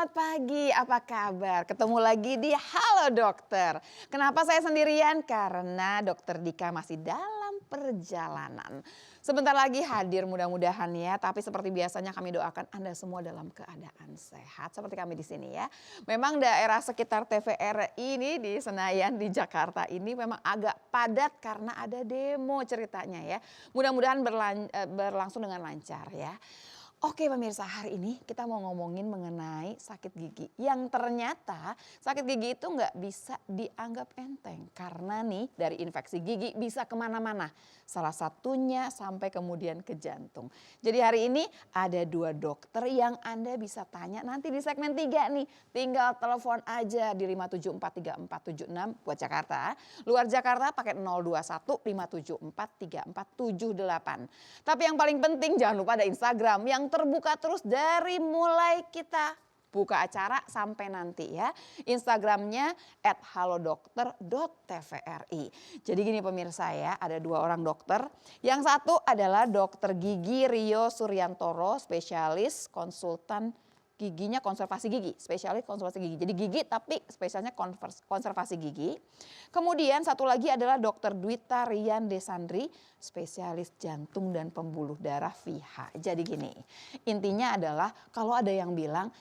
selamat pagi. Apa kabar? Ketemu lagi di Halo Dokter. Kenapa saya sendirian? Karena Dokter Dika masih dalam perjalanan. Sebentar lagi hadir mudah-mudahan ya. Tapi seperti biasanya kami doakan Anda semua dalam keadaan sehat. Seperti kami di sini ya. Memang daerah sekitar TVRI ini di Senayan di Jakarta ini memang agak padat karena ada demo ceritanya ya. Mudah-mudahan berlangsung dengan lancar ya. Oke pemirsa, hari ini kita mau ngomongin mengenai sakit gigi. Yang ternyata sakit gigi itu nggak bisa dianggap enteng. Karena nih dari infeksi gigi bisa kemana-mana. Salah satunya sampai kemudian ke jantung. Jadi hari ini ada 2 dokter yang Anda bisa tanya nanti di segmen 3 nih. Tinggal telepon aja di 5743476 buat Jakarta. Luar Jakarta pakai 021 5743478. Tapi yang paling penting jangan lupa ada Instagram yang terbuka terus dari mulai kita buka acara sampai nanti ya. Instagramnya @halodokter.tvri. Jadi gini pemirsa ya, ada 2 orang dokter. Yang satu adalah Dokter Gigi Rio Suryantoro, spesialis konsultan giginya konservasi gigi, spesialis konservasi gigi. Jadi gigi tapi spesialnya konservasi gigi. Kemudian satu lagi adalah Dokter Dwita Rian Desandri, spesialis jantung dan pembuluh darah VH. Jadi gini, intinya adalah kalau ada yang bilang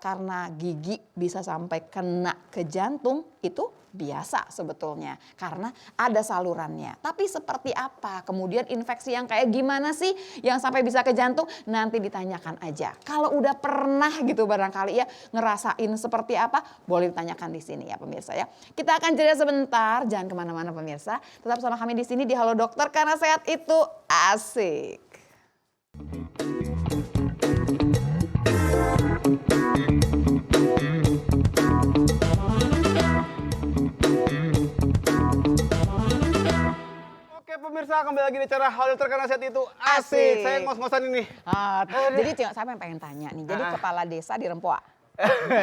karena gigi bisa sampai kena ke jantung itu biasa sebetulnya karena ada salurannya. Tapi seperti apa? Kemudian infeksi yang kayak gimana sih yang sampai bisa ke jantung? Nanti ditanyakan aja. Kalau udah pernah gitu barangkali ya ngerasain seperti apa, boleh ditanyakan di sini ya pemirsa ya. Kita akan jeda sebentar, jangan kemana-mana pemirsa. Tetap sama kami di sini di Halo Dokter karena sehat itu asik. Pemirsa, kembali lagi di acara Halo Dokter karena sehat itu asik. Saya ngos-ngosan ini. Jadi saya pengen tanya nih, jadi kepala desa di Rempoa?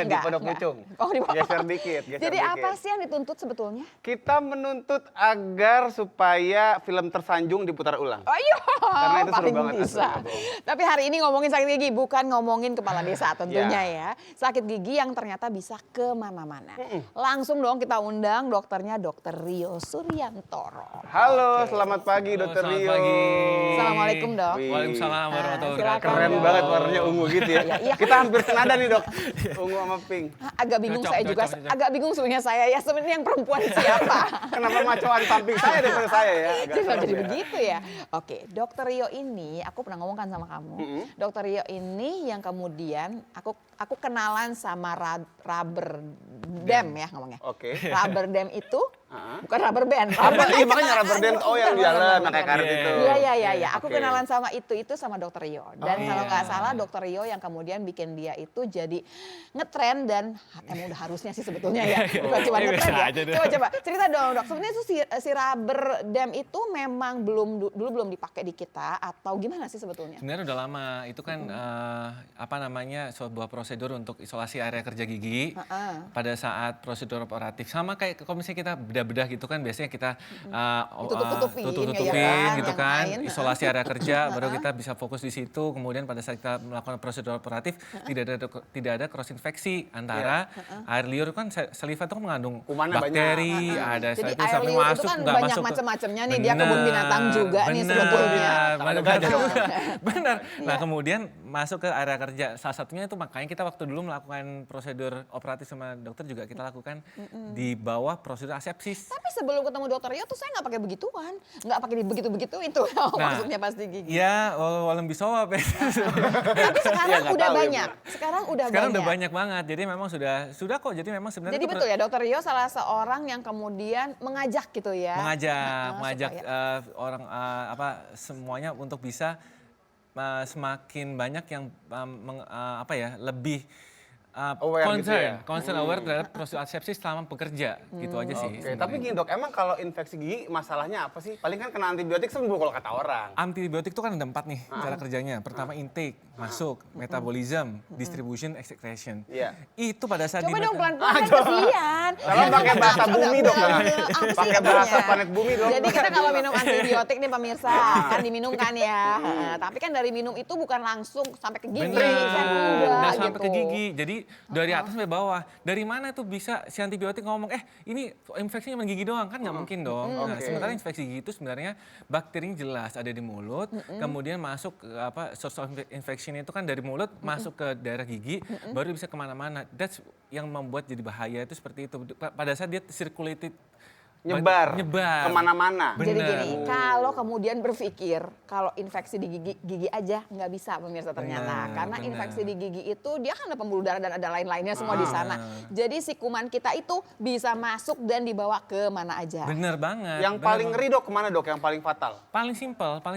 Di Pondok Pucung. Oh, di geser dikit. Jadi apa sih yang dituntut sebetulnya? Kita menuntut agar supaya film Tersanjung diputar ulang. Oh iya, karena itu seru paling banget. bisa. Tapi hari ini ngomongin sakit gigi, bukan ngomongin kepala desa tentunya ya. Sakit gigi yang ternyata bisa kemana-mana. Langsung dong kita undang dokternya Dokter Rio Suryantoro. Halo, selamat pagi Dokter Rio. Pagi. Assalamualaikum dok. Waalaikumsalam warahmatullahi wabarakatuh. Keren banget warnanya ungu gitu ya. Kita hampir senada nih dok. Ungu sama pink. Agak bingung saya juga, agak bingung sebenarnya saya ya sebenarnya yang perempuan siapa? Kenapa macoan samping saya daripada saya ya? Jadi begitu ya. Oke, Dokter Rio ini aku pernah ngomongkan sama kamu. Dokter Rio ini yang kemudian aku kenalan sama rubber dam ya ngomongnya. Oke. Rubber dam itu bukan rubber band. Iya makanya rubber dam yang jalan pakai karet itu. Iya. Aku kenalan sama itu sama Dokter Rio. Dan kalau nggak salah Dokter Rio yang kemudian bikin dia itu jadi ngetren dan emang udah harusnya sih sebetulnya ya. Bukan cuma ngetren ya. Coba cerita dong dok. Sebenarnya itu si rubber dam itu memang dulu belum dipakai di kita atau gimana sih sebetulnya? Sebenarnya udah lama. Itu kan sebuah prosedur untuk isolasi area kerja gigi pada saat prosedur operatif. Sama kayak kalau misalnya kita bedah gitu kan biasanya kita tutup-tutupin gitu kan. Isolasi area kerja baru kita bisa fokus di situ. Kemudian pada saat kita melakukan prosedur operatif tidak ada cross infeksi antara air liur kan saliva itu kan mengandung bakteri, ada jadi itu air sampai liur masuk itu kan nggak banyak masuk macam-macamnya nih, dia kebun binatang juga nih sebetulnya. Benar. Nah kemudian masuk ke area kerja, salah satunya itu makanya kita waktu dulu melakukan prosedur operatif sama dokter juga kita lakukan di bawah prosedur asepsis. Tapi sebelum ketemu Dokter Rio tuh saya nggak pakai begituan, nggak pakai begitu itu maksudnya pasti gigi. Ya walau bisa Tapi sekarang udah banyak. Sekarang udah banyak banget. Jadi memang sudah kok. Jadi memang sebenarnya jadi betul ya Dokter Rio salah seorang yang kemudian mengajak gitu ya. Mengajak orang semuanya untuk bisa semakin banyak yang lebih concern aware terhadap prosedur asepsis selama bekerja gitu aja sih. Oke, tapi gini dok, emang kalau infeksi gigi masalahnya apa sih? Paling kan kena antibiotik sembuh kalau kata orang. Antibiotik itu kan ada 4 nih cara kerjanya. Pertama intake, masuk, metabolism, distribution, excretion. Itu pada saat coba dong pelan-pelan kasihan. Kalau pakai bahasa bumi dok. Apa sih Pakai bahasa katanya? planet bumi dok. Jadi kita kalau minum antibiotik nih pemirsa, kan diminum kan ya. Tapi kan dari minum itu bukan langsung sampai ke gigi. Kan enggak Nggak sampai gitu. ke gigi. Jadi dari atas sampai bawah. Dari mana tuh bisa si antibiotik ngomong, ini infeksinya cuma gigi doang? Kan nggak mungkin dong. Nah, Oke. sementara infeksi gigi itu sebenarnya bakterinya jelas ada di mulut, kemudian masuk ke source of infection itu kan dari mulut masuk ke daerah gigi, baru bisa kemana-mana. That's yang membuat jadi bahaya itu seperti itu. Pada saat dia circulated Nyebar nyebar kemana-mana. Bener. Jadi gini, kalau kemudian berpikir kalau infeksi di gigi aja nggak bisa pemirsa ternyata. Benar, Karena benar. infeksi di gigi itu dia kan ada pembuluh darah dan ada lain-lainnya semua di sana. Jadi si kuman kita itu bisa masuk dan dibawa ke mana aja. Bener banget. Yang bener paling banget. ngeri dok kemana dok? Yang paling fatal? Paling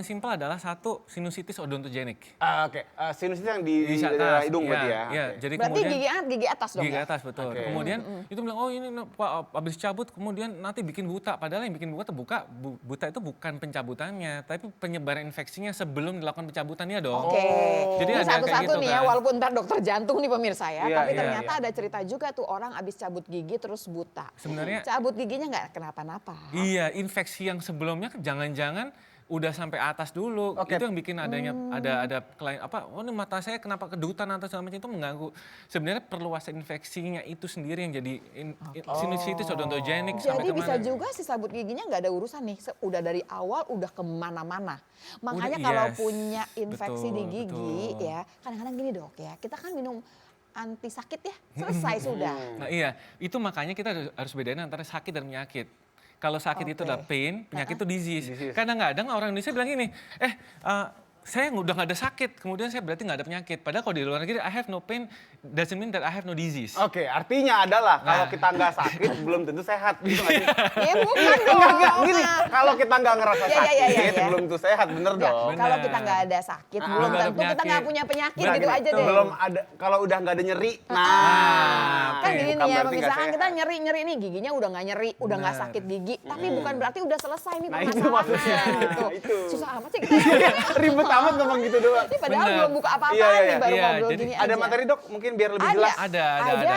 simpel adalah satu sinusitis odontogenik. Oke, sinusitis yang di Di daerah atas, hidung iya, berarti ya. iya. Oke. Jadi Berarti kemudian gigi atas dong gigi ya? atas betul. Oke. Kemudian itu bilang ini Pak habis cabut kemudian nanti bikin buta. Padahal yang bikin buta itu bukan pencabutannya, tapi penyebaran infeksinya sebelum dilakukan pencabutannya dong. Oke. Jadi Ini ada kayak satu-satu gitu nih ya, kan. walaupun ntar dokter jantung nih pemirsa ya. Iya, Tapi iya, ternyata iya. ada cerita juga tuh orang abis cabut gigi terus buta. Sebenarnya Cabut giginya nggak kenapa-napa. iya, infeksi yang sebelumnya kan jangan-jangan udah sampai atas dulu. Oke. Itu yang bikin adanya ada klien ini mata saya kenapa kedutan atau segala macam itu mengganggu. Sebenarnya perluasan infeksinya itu sendiri yang jadi sinusitis odontogenik sampai Jadi bisa kemana. juga si sabut giginya nggak ada urusan nih, udah dari awal udah kemana-mana. Makanya Udah, kalau yes. punya infeksi di Betul, gigi betul. ya, kadang-kadang gini dok ya, kita kan minum anti sakit ya, selesai sudah. Nah iya, itu makanya kita harus bedain antara sakit dan penyakit. Kalau sakit itu Oke. adalah pain, penyakit itu disease. Disease. Kadang-kadang orang Indonesia bilang gini, saya udah nggak ada sakit, kemudian saya berarti nggak ada penyakit. Padahal kalau di luar negeri, I have no pain, doesn't mean that I have no disease. Oke, artinya adalah kalau Nah. kita nggak sakit belum tentu sehat. Gitu nggak sih? Ya bukan dong. Enggak, gini. Kalau kita nggak ngerasa Iya, sakit, iya, iya, iya. belum tentu sehat, bener Nggak, dong. kalau Benar. kita nggak ada sakit, belum belum ada tentu kita nggak penyakit. punya penyakit Benar, gitu gini, aja deh. Belum ada, kalau udah nggak ada nyeri, Kan oke, gini bukan nih ya, berarti nggak misalkan kita sehat. nyeri nih, giginya udah nggak nyeri, udah nggak Benar. sakit gigi, tapi bukan berarti udah selesai nih Nah, itu permasalahannya. maksudnya. Gitu. Itu. Susah amat sih kita ya. Ribet amat ngomong gitu doang. Ini padahal Benar. belum buka apa-apa Iya, iya, nih, baru iya. ngobrol Jadi gini Ada aja. materi dok, mungkin biar lebih Ada, jelas. Ada.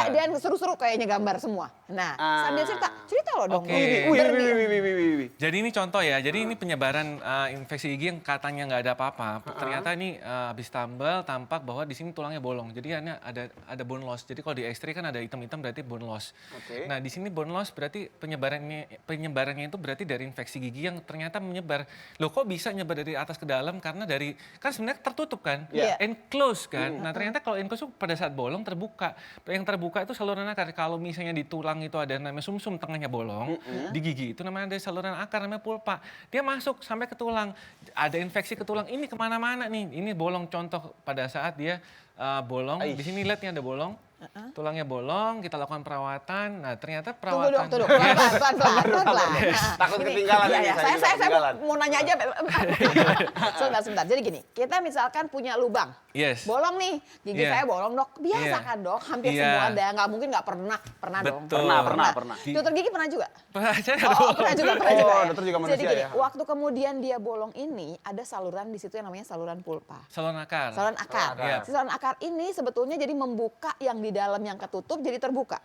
dan seru-seru kayaknya gambar semua. Nah, sambil cerita loh dong. Oke. Wih, wih, wih, wih, wih, wih. Jadi ini contoh ya, jadi ini penyebaran infeksi gigi yang katanya nggak ada apa-apa. Ternyata ini habis tambal tampak bahwa di sini tulangnya bolong. Jadi ada bone loss. Jadi kalau di X-ray kan ada hitam-hitam berarti bone loss. Oke. Nah di sini bone loss berarti penyebarannya itu berarti dari infeksi gigi yang ternyata menyebar. Loh kok bisa nyebar dari atas ke dalam? Karena kan sebenarnya tertutup kan, Iya. enclosed kan. Nah ternyata kalau enclosed itu pada saat bolong terbuka. Yang terbuka itu saluran akar. Kalau misalnya di tulang itu ada namanya sumsum tengahnya bolong, di gigi itu namanya ada saluran akar namanya pulpa. Dia masuk sampai ke tulang. Ada infeksi ke tulang. Ini kemana-mana nih. Ini bolong contoh pada saat dia bolong. Di sini lihat nih ada bolong. Tulangnya bolong, kita lakukan perawatan. Nah ternyata Tunggu perawatan. dok, pelan-pelan. Takut ketinggalan Iya, ini, iya. saya juga Saya ketinggalan. mau nanya aja. Sebentar. Jadi gini, kita misalkan punya lubang. Yes. Bolong nih, gigi Iya. saya bolong dok. Biasa Iya. kan dok, hampir Iya. semua ada. Nggak mungkin nggak pernah dong. Betul. Pernah. Dokter gigi pernah juga? Saya Oh, pernah juga Oh, ya. dokter juga Jadi manusia gini, ya. waktu kemudian dia bolong ini ada saluran di situ yang namanya saluran pulpa. saluran akar. Saluran akar. Iya. Saluran akar ini sebetulnya jadi membuka yang di dalam yang ketutup jadi terbuka.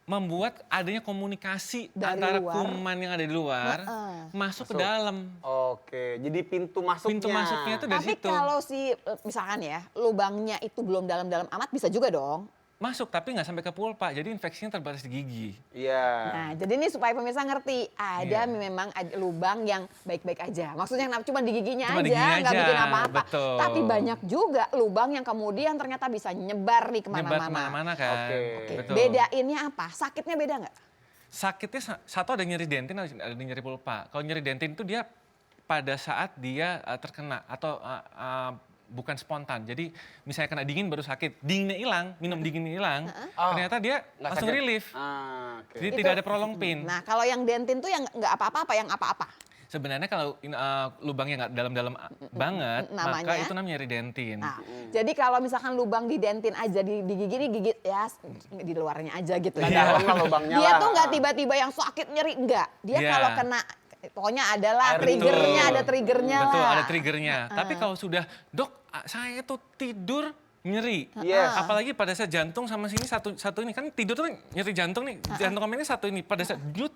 Membuat adanya komunikasi Dari antara luar. kuman yang ada di luar masuk ke dalam. Oke, jadi pintu masuknya. Pintu masuknya itu dari Tapi situ. kalau si misalkan ya lubangnya itu belum dalam-dalam amat bisa juga dong. Masuk tapi nggak sampai ke pulpa. Jadi infeksinya terbatas di gigi. Iya. Nah, jadi ini supaya pemirsa ngerti, ada Iya. memang ada lubang yang baik-baik aja. Maksudnya cuma di giginya Cuma di aja, giginya nggak aja, bikin apa-apa. betul. Tapi banyak juga lubang yang kemudian ternyata bisa nyebar nih Nyebar kemana-mana. kemana-mana kan. Oke. Oke, Betul. bedainnya apa? Sakitnya beda nggak? Sakitnya satu ada nyeri dentin, ada nyeri pulpa. Kalau nyeri dentin itu dia pada saat dia terkena atau bukan spontan. Jadi misalnya kena dingin baru sakit, dinginnya hilang, minum dinginnya hilang, ternyata dia Nggak langsung sakit. relief. Oke. Jadi Itu- tidak ada prolong pain. Nah, kalau yang dentin tuh yang nggak apa-apa, yang apa-apa? Sebenarnya kalau lubangnya nggak dalam-dalam banget, namanya? maka itu namanya nyeri dentin. Nah, jadi kalau misalkan lubang di dentin aja di gigi ini gigit ya di luarnya aja gitu Nggak ya. dalam lah lubangnya Dia lah. tuh nggak tiba-tiba yang sakit nyeri enggak. Dia Iya. kalau kena pokoknya adalah Betul. triggernya, ada triggernya Betul, lah. ada triggernya. Tapi kalau sudah, dok, saya tuh tidur nyeri. Yes. Apalagi pada saat jantung sama sini satu ini kan tidur tuh nyeri jantung nih. Jantung sama ini satu ini pada saat nyut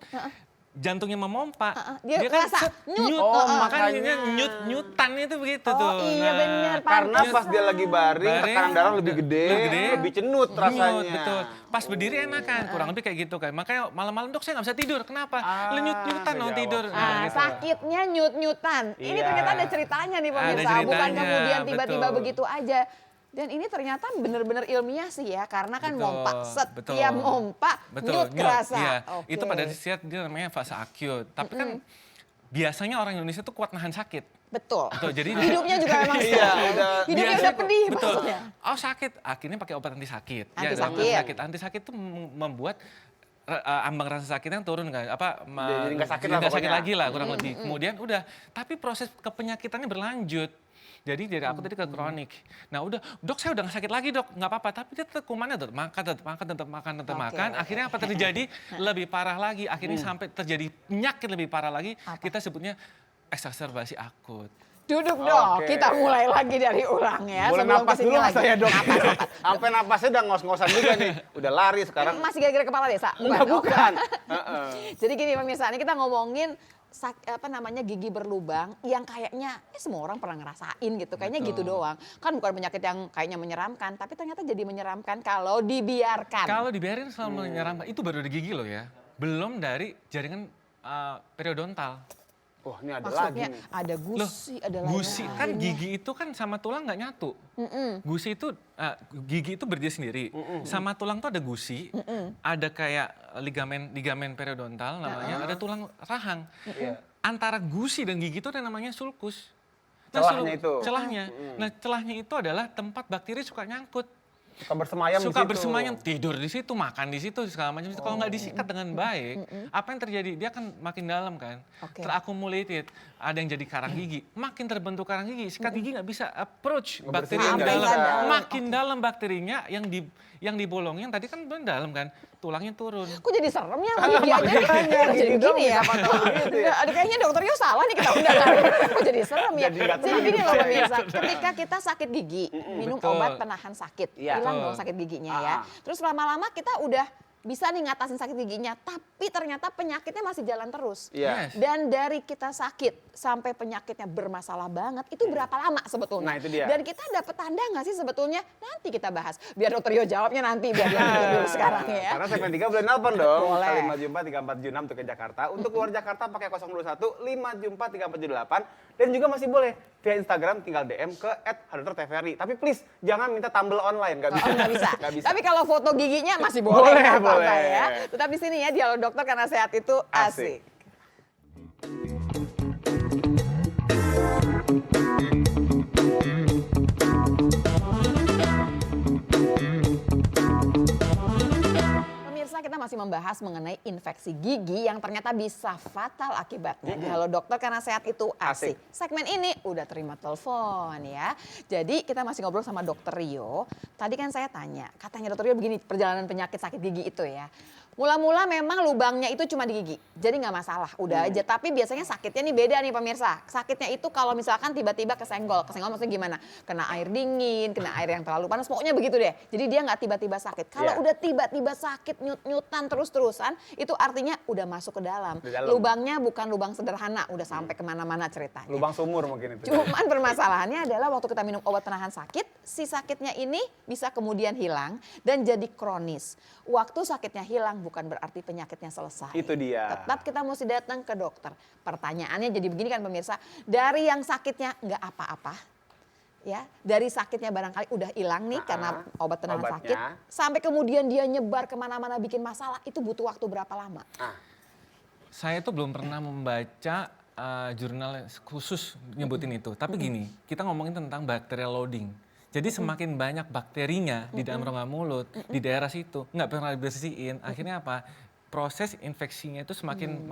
jantungnya memompa. Dia kan kerasa nyut. Oh, makanya nyutan itu begitu tuh. Oh iya benar. Karena pas dia lagi baring, tekanan darah lebih gede, lebih cenut rasanya. Nyut, betul. Pas berdiri enakan, kurang lebih kayak gitu kan. Makanya malam-malam dok saya nggak bisa tidur. Kenapa? Nyut-nyutan dong tidur. Gitu. Sakitnya nyut-nyutan. Ini Iya. ternyata ada ceritanya nih pemirsa. Ada ceritanya, Bukan kemudian tiba-tiba betul. begitu aja. Dan ini ternyata benar-benar ilmiah sih ya. Karena kan Betul, mompa. betul. Setiap mompa nyut kerasa. Iya. Oke. Itu pada saat dia namanya fase akut. Tapi kan biasanya orang Indonesia tuh kuat nahan sakit. Betul. Betul, jadi Hidupnya juga memang Iya, hidupnya biasanya udah pedih betul. maksudnya. Oh sakit, akhirnya pakai obat anti sakit. Anti-sakit. Anti sakit itu membuat ambang rasa sakitnya turun kan, Jadi nggak sakit lah nggak sakit pokoknya. lagi lah kurang lebih. Kemudian udah, tapi proses kepenyakitannya berlanjut. Jadi dari aku tadi ke kronik. Nah udah, dok saya udah nggak sakit lagi dok, nggak apa-apa. Tapi dia tetap kumannya tetap makan. Oke. Akhirnya apa terjadi? Lebih parah lagi. Akhirnya sampai terjadi penyakit lebih parah lagi. Apa? Kita sebutnya eksaserbasi akut. Duduk dong, Oke. kita mulai lagi dari ulang ya. Boleh sebelum napas kesini dulu nggak lagi. saya dok? Napas. Sampai napasnya udah ngos-ngosan juga nih. Udah lari sekarang. Masih gara-gara kepala desa? Enggak, bukan. Jadi gini pemirsa, ini kita ngomongin gigi berlubang yang kayaknya semua orang pernah ngerasain gitu. Kayaknya Betul. gitu doang. Kan bukan penyakit yang kayaknya menyeramkan, tapi ternyata jadi menyeramkan kalau dibiarkan. Kalau dibiarin selama menyeramkan, itu baru di gigi loh ya. Belum dari jaringan periodontal. Wah ini ada Maksudnya lagi nih. ada gusi, ada lain-lain. Gusi kan gigi itu kan sama tulang nggak nyatu. Gusi itu gigi itu berdiri sendiri. Sama tulang tuh ada gusi, ada kayak ligamen periodontal namanya, ada tulang rahang. Iya. Antara gusi dan gigi itu ada namanya sulcus. Celahnya itu. Celahnya. Nah, celahnya itu adalah tempat bakteri suka nyangkut. Suka bersemayam di situ. Suka bersemayam, tidur di situ, makan di situ, segala macam. Kalau nggak disikat dengan baik, apa yang terjadi? Dia akan makin dalam kan, Oke. terakumulated. Ada yang jadi karang gigi, makin terbentuk karang gigi. Sikat gigi nggak bisa approach Ngebersihin bakteri yang nggak dalam. bisa. Makin dalam bakterinya yang dibolongin tadi kan belum dalam kan, tulangnya turun. Kok jadi serem ya sama Alah, gigi aja? makanya, Kok jadi gigi dong gini ya? bisa patah begitu ya. Aduh kayaknya dokter Yo salah nih kita undang. Kok jadi serem ya? Jadi nggak Jadi tenang gini hidup loh saya. pemirsa, ketika kita sakit gigi, minum Betul. obat penahan sakit, Iya. hilang Betul. dong sakit giginya ya. Ah. Terus lama-lama kita udah bisa nih ngatasin sakit giginya, tapi ternyata penyakitnya masih jalan terus. Iya. Yes. Dan dari kita sakit sampai penyakitnya bermasalah banget, itu berapa lama sebetulnya? Nah, itu dia. Dan kita dapat tanda nggak sih sebetulnya? Nanti kita bahas. Biar dokter Yo jawabnya nanti, biar dia mikir dulu sekarang ya. Karena segmen 3 boleh nelpon dong. Boleh. 5743476 untuk ke Jakarta. Untuk luar Jakarta pakai 021 5743478. Dan juga masih boleh via Instagram tinggal DM ke @hadoktertvri. Tapi please jangan minta tumble online, nggak bisa. Oh, nggak bisa. Nggak bisa. Tapi kalau foto giginya masih boleh. Boleh, nggak apa-apa boleh. ya. Tetap di sini ya, Dialog Dokter karena sehat itu asik. Asik. Pemirsa, kita masih membahas mengenai infeksi gigi yang ternyata bisa fatal akibatnya. Halo dokter karena sehat itu asik. Asik. Segmen ini udah terima telepon ya. Jadi kita masih ngobrol sama dokter Rio. Tadi kan saya tanya, katanya dokter Rio begini perjalanan penyakit sakit gigi itu ya. Mula-mula memang lubangnya itu cuma di gigi, jadi nggak masalah, udah aja. Tapi biasanya sakitnya nih beda nih pemirsa. Sakitnya itu kalau misalkan tiba-tiba kesenggol maksudnya gimana? Kena air dingin, kena air yang terlalu panas, pokoknya begitu deh. Jadi dia nggak tiba-tiba sakit. Kalau Iya. udah tiba-tiba sakit nyut-nyutan terus-terusan, itu artinya udah masuk ke dalam. Di dalam. Lubangnya bukan lubang sederhana, udah sampai kemana-mana ceritanya. Lubang sumur mungkin itu. Cuman permasalahannya adalah waktu kita minum obat penahan sakit, si sakitnya ini bisa kemudian hilang dan jadi kronis. Waktu sakitnya hilang bukan berarti penyakitnya selesai. Itu dia. Tetap kita mesti datang ke dokter. Pertanyaannya jadi begini kan pemirsa, dari yang sakitnya nggak apa-apa, ya, dari sakitnya barangkali udah hilang nih karena obat penahan obatnya. sakit, sampai kemudian dia nyebar kemana-mana bikin masalah, itu butuh waktu berapa lama? Saya tuh belum pernah membaca jurnal khusus nyebutin itu. Tapi gini, kita ngomongin tentang bacterial loading. Jadi semakin banyak bakterinya di dalam rongga mulut, di daerah situ, nggak pernah dibersihin. Akhirnya apa? proses infeksinya itu makin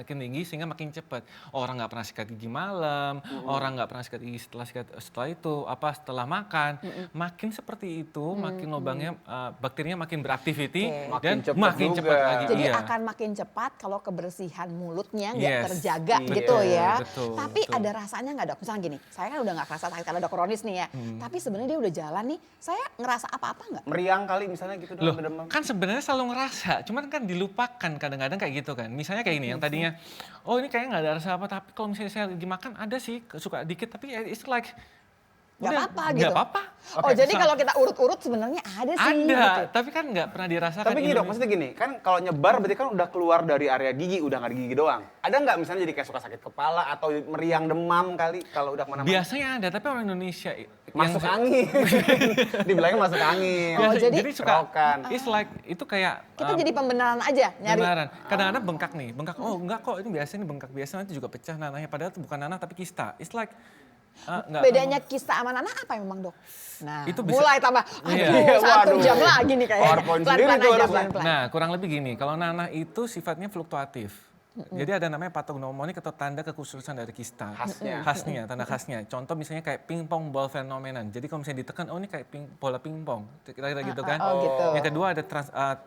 tinggi sehingga makin cepat. Orang nggak pernah sikat gigi malam, orang nggak pernah sikat gigi setelah itu, setelah makan, makin seperti itu, makin lubangnya bakterinya makin beraktiviti dan makin cepat lagi. Jadi Iya. akan makin cepat kalau kebersihan mulutnya nggak Yes, terjaga betul, gitu ya. betul, Tapi betul. ada rasanya nggak dok? Misalnya gini, saya kan udah nggak kerasa sakit karena udah kronis nih ya. Tapi sebenarnya dia udah jalan nih, saya ngerasa apa-apa nggak? Meriang kali misalnya gitu Loh, dong, demam. kan sebenarnya selalu ngerasa, cuman kan dilupakan kadang-kadang kayak gitu kan. Misalnya kayak ini, yang tadinya, oh ini kayaknya nggak ada rasa apa, tapi kalau misalnya saya lagi makan ada sih, suka dikit, tapi it's like, Nggak udah, apa-apa nggak gitu. apa-apa. Oh jadi kalau kita urut-urut sebenarnya ada sih. Ada, Gitu. tapi kan nggak pernah dirasakan. Tapi gini dok, maksudnya gini, kan kalau nyebar berarti kan udah keluar dari area gigi, udah nggak di gigi doang. Ada nggak misalnya jadi kayak suka sakit kepala atau meriang demam kali kalau udah kemana-mana? Biasanya ada, tapi orang Indonesia Masuk angin. Dibilangnya masuk angin. Oh, jadi suka, kerokan. it's like, itu kayak Kita jadi pembenaran aja nyari. benaran. Kadang-kadang bengkak nih, oh enggak kok, ini biasanya bengkak biasa nanti juga pecah nanahnya, padahal itu bukan nanah tapi kista. It's like, enggak. Bedanya kista sama nanah apa memang dok? Nah Itu bisa- mulai tambah, Iya. aduh 1 Waduh. jam lagi nih kayaknya. PowerPoint sendiri Pelan-pelan tuh aja, harusnya. pelan-pelan. Nah, kurang lebih gini, kalau nanah itu sifatnya fluktuatif. Jadi ada namanya patognomonik atau tanda kekhususan dari kista. Khasnya. Tanda khasnya. Contoh misalnya kayak pingpong ball phenomenon. Jadi kalau misalnya ditekan, oh ini kayak bola pingpong. Kira-kira gitu kan. Oh gitu. Yang kedua ada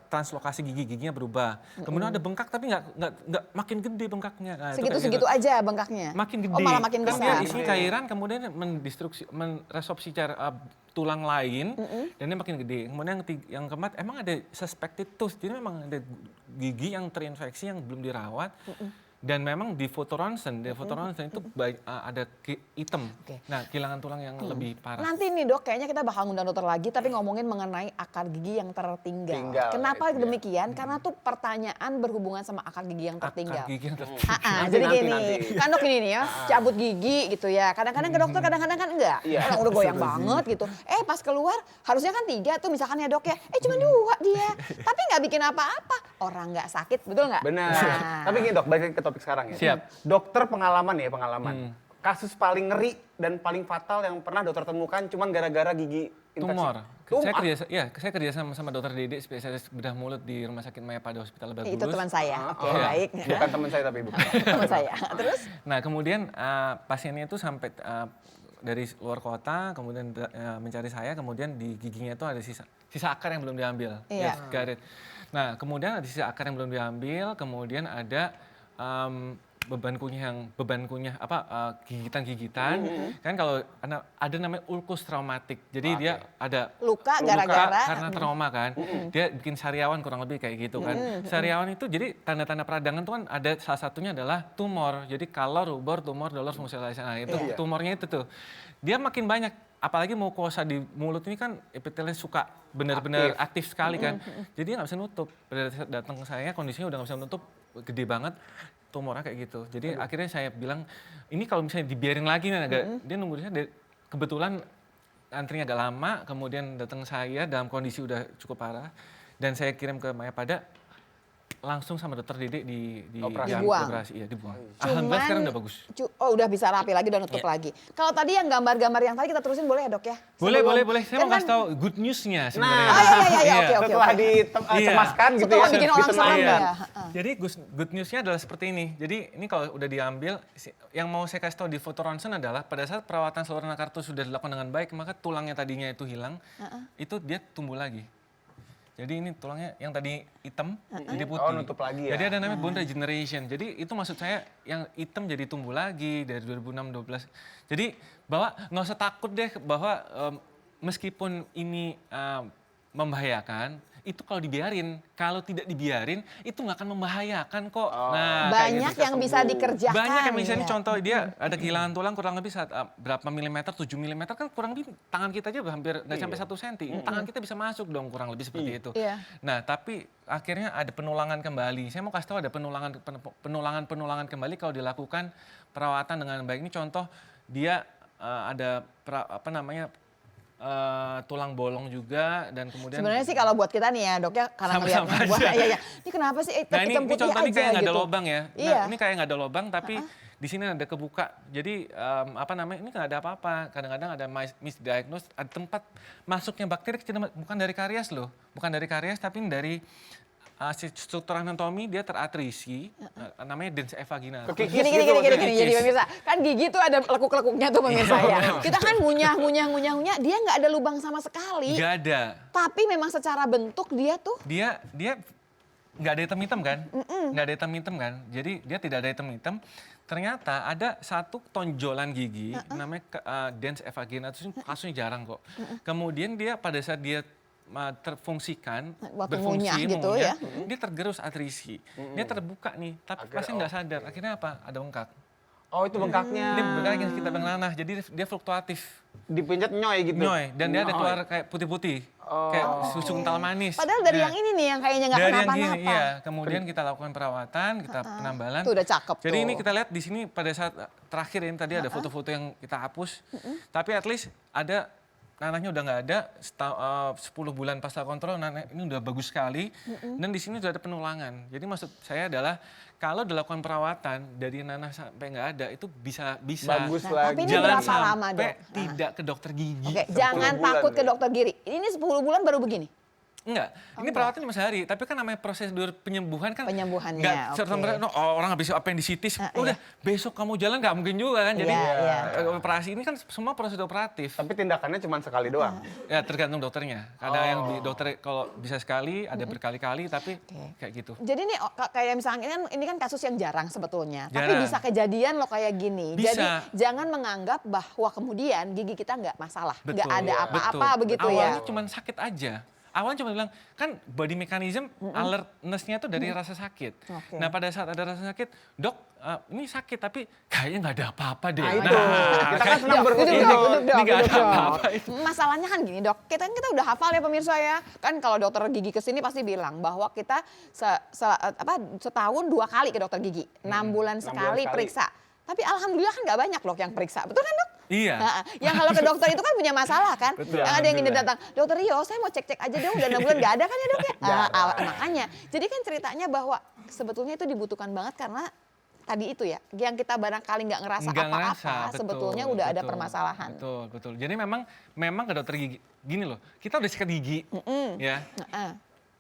translokasi giginya berubah. Kemudian ada bengkak tapi nggak makin gede bengkaknya. Nah, itu kayak Segitu-segitu gitu. aja bengkaknya. Makin gede. Oh malah makin Kan besar. dia isinya cairan kemudian meresorpsi tulang lain dan dia makin gede. Kemudian yang keempat emang ada suspected tooth. Jadi memang ada gigi yang terinfeksi yang belum dirawat. Dan memang di foto ronsen itu ada hitam. Oke. Nah, kehilangan tulang yang lebih parah. Nanti nih dok, kayaknya kita bakal ngundang dokter lagi, tapi ngomongin mengenai akar gigi yang tertinggal. Tinggal, Kenapa itu ya. demikian? Karena tuh pertanyaan berhubungan sama akar gigi yang tertinggal. Akar gigi yang tertinggal. Jadi gini, nanti. kan dok ini nih ya, cabut gigi gitu ya. Kadang-kadang ke dokter, kadang-kadang kan enggak. Iya. Orang udah goyang banget gitu. Pas keluar harusnya kan 3 tuh misalkan ya dok ya. Cuma 2 dia. Tapi nggak bikin apa-apa. Orang nggak sakit, betul nggak? Benar. Nah. Tapi gini dok, balik ke topik sekarang ya. Siap. Dokter pengalaman. Kasus paling ngeri dan paling fatal yang pernah dokter temukan cuman gara-gara gigi infeksi. Tumor. Tumor. Saya kerja sama Dokter Dede, spesialis bedah mulut di Rumah Sakit Mayapada Hospital Lebak Bulus. Itu teman saya. Oke, Iya. baik. Bukan teman saya tapi bukan. Teman saya. Terus? Nah, kemudian pasiennya itu sampai dari luar kota, kemudian mencari saya, kemudian di giginya itu ada sisa akar yang belum diambil. Iya. Yes, got it. Nah, kemudian ada sisa akar yang belum diambil, kemudian ada beban kunyah gigitan-gigitan. Kan kalau ada namanya ulkus traumatik. Jadi dia ada Luka gara-gara karena trauma kan. Dia bikin sariawan kurang lebih kayak gitu kan. Sariawan itu jadi tanda-tanda peradangan tuh kan ada salah satunya adalah tumor. Jadi kalau rubor, tumor, dolor, fungsi lain. Nah, itu tumornya itu tuh. Dia makin banyak. Apalagi mukosa di mulut ini kan epitelnya suka benar-benar aktif sekali kan. Jadi dia nggak bisa nutup. Pada saat datang ke saya kondisinya udah nggak bisa nutup, gede banget tumornya kayak gitu. Jadi akhirnya saya bilang, ini kalau misalnya dibiarin lagi nih, dia nunggu saya. Kebetulan antrinya agak lama, kemudian datang saya dalam kondisi udah cukup parah. Dan saya kirim ke Mayapada, langsung sama Dokter Dede Dibuang. operasi. Iya, dibuang. Alhamdulillah sekarang udah bagus. Udah bisa rapi lagi, udah nutup lagi. Kalau tadi yang gambar-gambar yang tadi kita terusin boleh ya dok ya? Boleh. Saya Kan mau kasih tahu good news-nya sebenarnya. Iya, oke. Setelah dicemaskan gitu ya. Setelah bikin orang disemai. serem Iya. ya. Jadi good news-nya adalah seperti ini. Jadi ini kalau udah diambil, yang mau saya kasih tahu di foto ronsen adalah pada saat perawatan saluran akar itu sudah dilakukan dengan baik, maka tulangnya tadinya itu hilang, itu dia tumbuh lagi. Jadi ini tulangnya yang tadi hitam jadi putih. Oh, nutup lagi ya. Jadi ada namanya bone regeneration. Jadi itu maksud saya yang hitam jadi tumbuh lagi dari 2006-12. Jadi bahwa nggak usah takut deh bahwa meskipun ini membahayakan, itu kalau dibiarin, kalau tidak dibiarin itu nggak akan membahayakan kok. Nah, Banyak kayak gitu. yang bisa dikerjakan. Banyak yang misalnya ya. contoh dia ada kehilangan tulang kurang lebih berapa milimeter, 7 milimeter kan kurang lebih tangan kita aja hampir nggak sampai 1 senti. Tangan kita bisa masuk dong kurang lebih seperti itu. Iya. Nah tapi akhirnya ada penulangan kembali. Saya mau kasih tahu ada penulangan kembali kalau dilakukan perawatan dengan baik. Ini contoh dia ada tulang bolong juga dan kemudian Sebenarnya sih kalau buat kita nih ya dok ya, karena Sama-sama ngeliatnya aja. iya. Ini kenapa sih Nah ini hitam putih contoh ini aja kayak nggak ada gitu. lubang ya. Iya. Nah, ini kayak nggak ada lubang tapi di sini ada kebuka. Jadi ini nggak ada apa-apa. Kadang-kadang ada misdiagnose, ada tempat masuknya bakteri bukan dari karies loh, bukan dari karies tapi dari struktur anatomi dia teratrisi, namanya dens evaginatus. Kekikis Gini, gitu maksudnya. jadi pemirsa, kan gigi tuh ada lekuk-lekuknya tuh pemirsa ya. Kita kan ngunyah, dia nggak ada lubang sama sekali. Nggak ada. Tapi memang secara bentuk dia tuh Dia nggak ada hitam-hitam kan? Nggak ada hitam-hitam kan? Jadi dia tidak ada hitam-hitam. Ternyata ada satu tonjolan gigi namanya dens evaginatus, ini kasusnya jarang kok. Kemudian dia pada saat dia terfungsikan, Waktu berfungsi, ngunyah gitu mengunyah, ya. dia tergerus atrisi. Dia terbuka nih, tapi pasien nggak sadar. Akhirnya apa? Ada bengkak. Oh itu bengkaknya. Dia bengkak yang kita bilang nanah, jadi dia fluktuatif. Dipinjat nyoy gitu. Nyoy, dan dia ada keluar kayak putih-putih. Kayak susu kental manis. Padahal dari Nah, yang ini nih yang kayaknya nggak dari yang kenapa-napa. gini, iya. Kemudian kita lakukan perawatan, kita penambalan. Tuh udah cakep Jadi tuh. ini kita lihat di sini pada saat terakhir ini tadi ada foto-foto yang kita hapus. Tapi at least ada nanahnya udah nggak ada, 10 bulan pasca kontrol nanah ini udah bagus sekali. Dan di sini sudah ada penulangan. Jadi maksud saya adalah kalau dilakukan perawatan dari nanah sampai nggak ada itu bisa Bagus Nah, lagi. tapi ini Jangan berapa lama, sampai Dok? tidak ke dokter gigi. Oke, 10 jangan bulan takut ke ya. dokter gigi. Ini 10 bulan baru begini. Enggak, ini perawatan cuma sehari, tapi kan namanya prosedur penyembuhan kan Penyembuhannya, nggak oke. serta-merta orang habis appendicitis, udah besok kamu jalan nggak mungkin juga kan, jadi Iya, operasi ini kan semua prosedur operatif. Tapi tindakannya cuma sekali doang. Ya tergantung dokternya, kadang yang dokter kalau bisa sekali, ada berkali-kali, tapi kayak gitu. Jadi nih kayak misalnya ini kan kasus yang jarang sebetulnya. Tapi Jarang. bisa kejadian loh kayak gini. Bisa. Jadi jangan menganggap bahwa kemudian gigi kita nggak masalah. Nggak Betul, ada apa-apa betul. begitu Awalnya ya. cuma sakit aja. Awalnya cuma bilang, kan body mechanism alertness-nya itu dari rasa sakit. Oke. Nah pada saat ada rasa sakit, dok ini sakit tapi kayaknya nggak ada apa-apa deh. Nah, itu. Kita kan senang Dok, berpikir. duduk, dok, Ini nggak duduk, ada dok. apa-apa itu. Masalahnya kan gini dok, kita udah hafal ya pemirsa ya. Kan kalau dokter gigi kesini pasti bilang bahwa kita setahun 2 kali ke dokter gigi. 6 bulan 6 bulan sekali sekali. periksa. Tapi alhamdulillah kan nggak banyak loh yang periksa. Betul kan dok? Iya. Nah, yang kalau ke dokter itu kan punya masalah kan. Betul, Yang ada yang ingin alhamdulillah. datang, dokter Rio saya mau cek-cek aja dong, udah 6 bulan nggak ada kan ya dok ya? Makanya, jadi kan ceritanya bahwa sebetulnya itu dibutuhkan banget karena tadi itu ya, yang kita barangkali nggak ngerasa Nggak apa-apa, ngerasa, betul, sebetulnya udah ada betul, permasalahan. Betul. Jadi memang ke dokter gigi, gini loh, kita udah sikat gigi, ya. Heeh.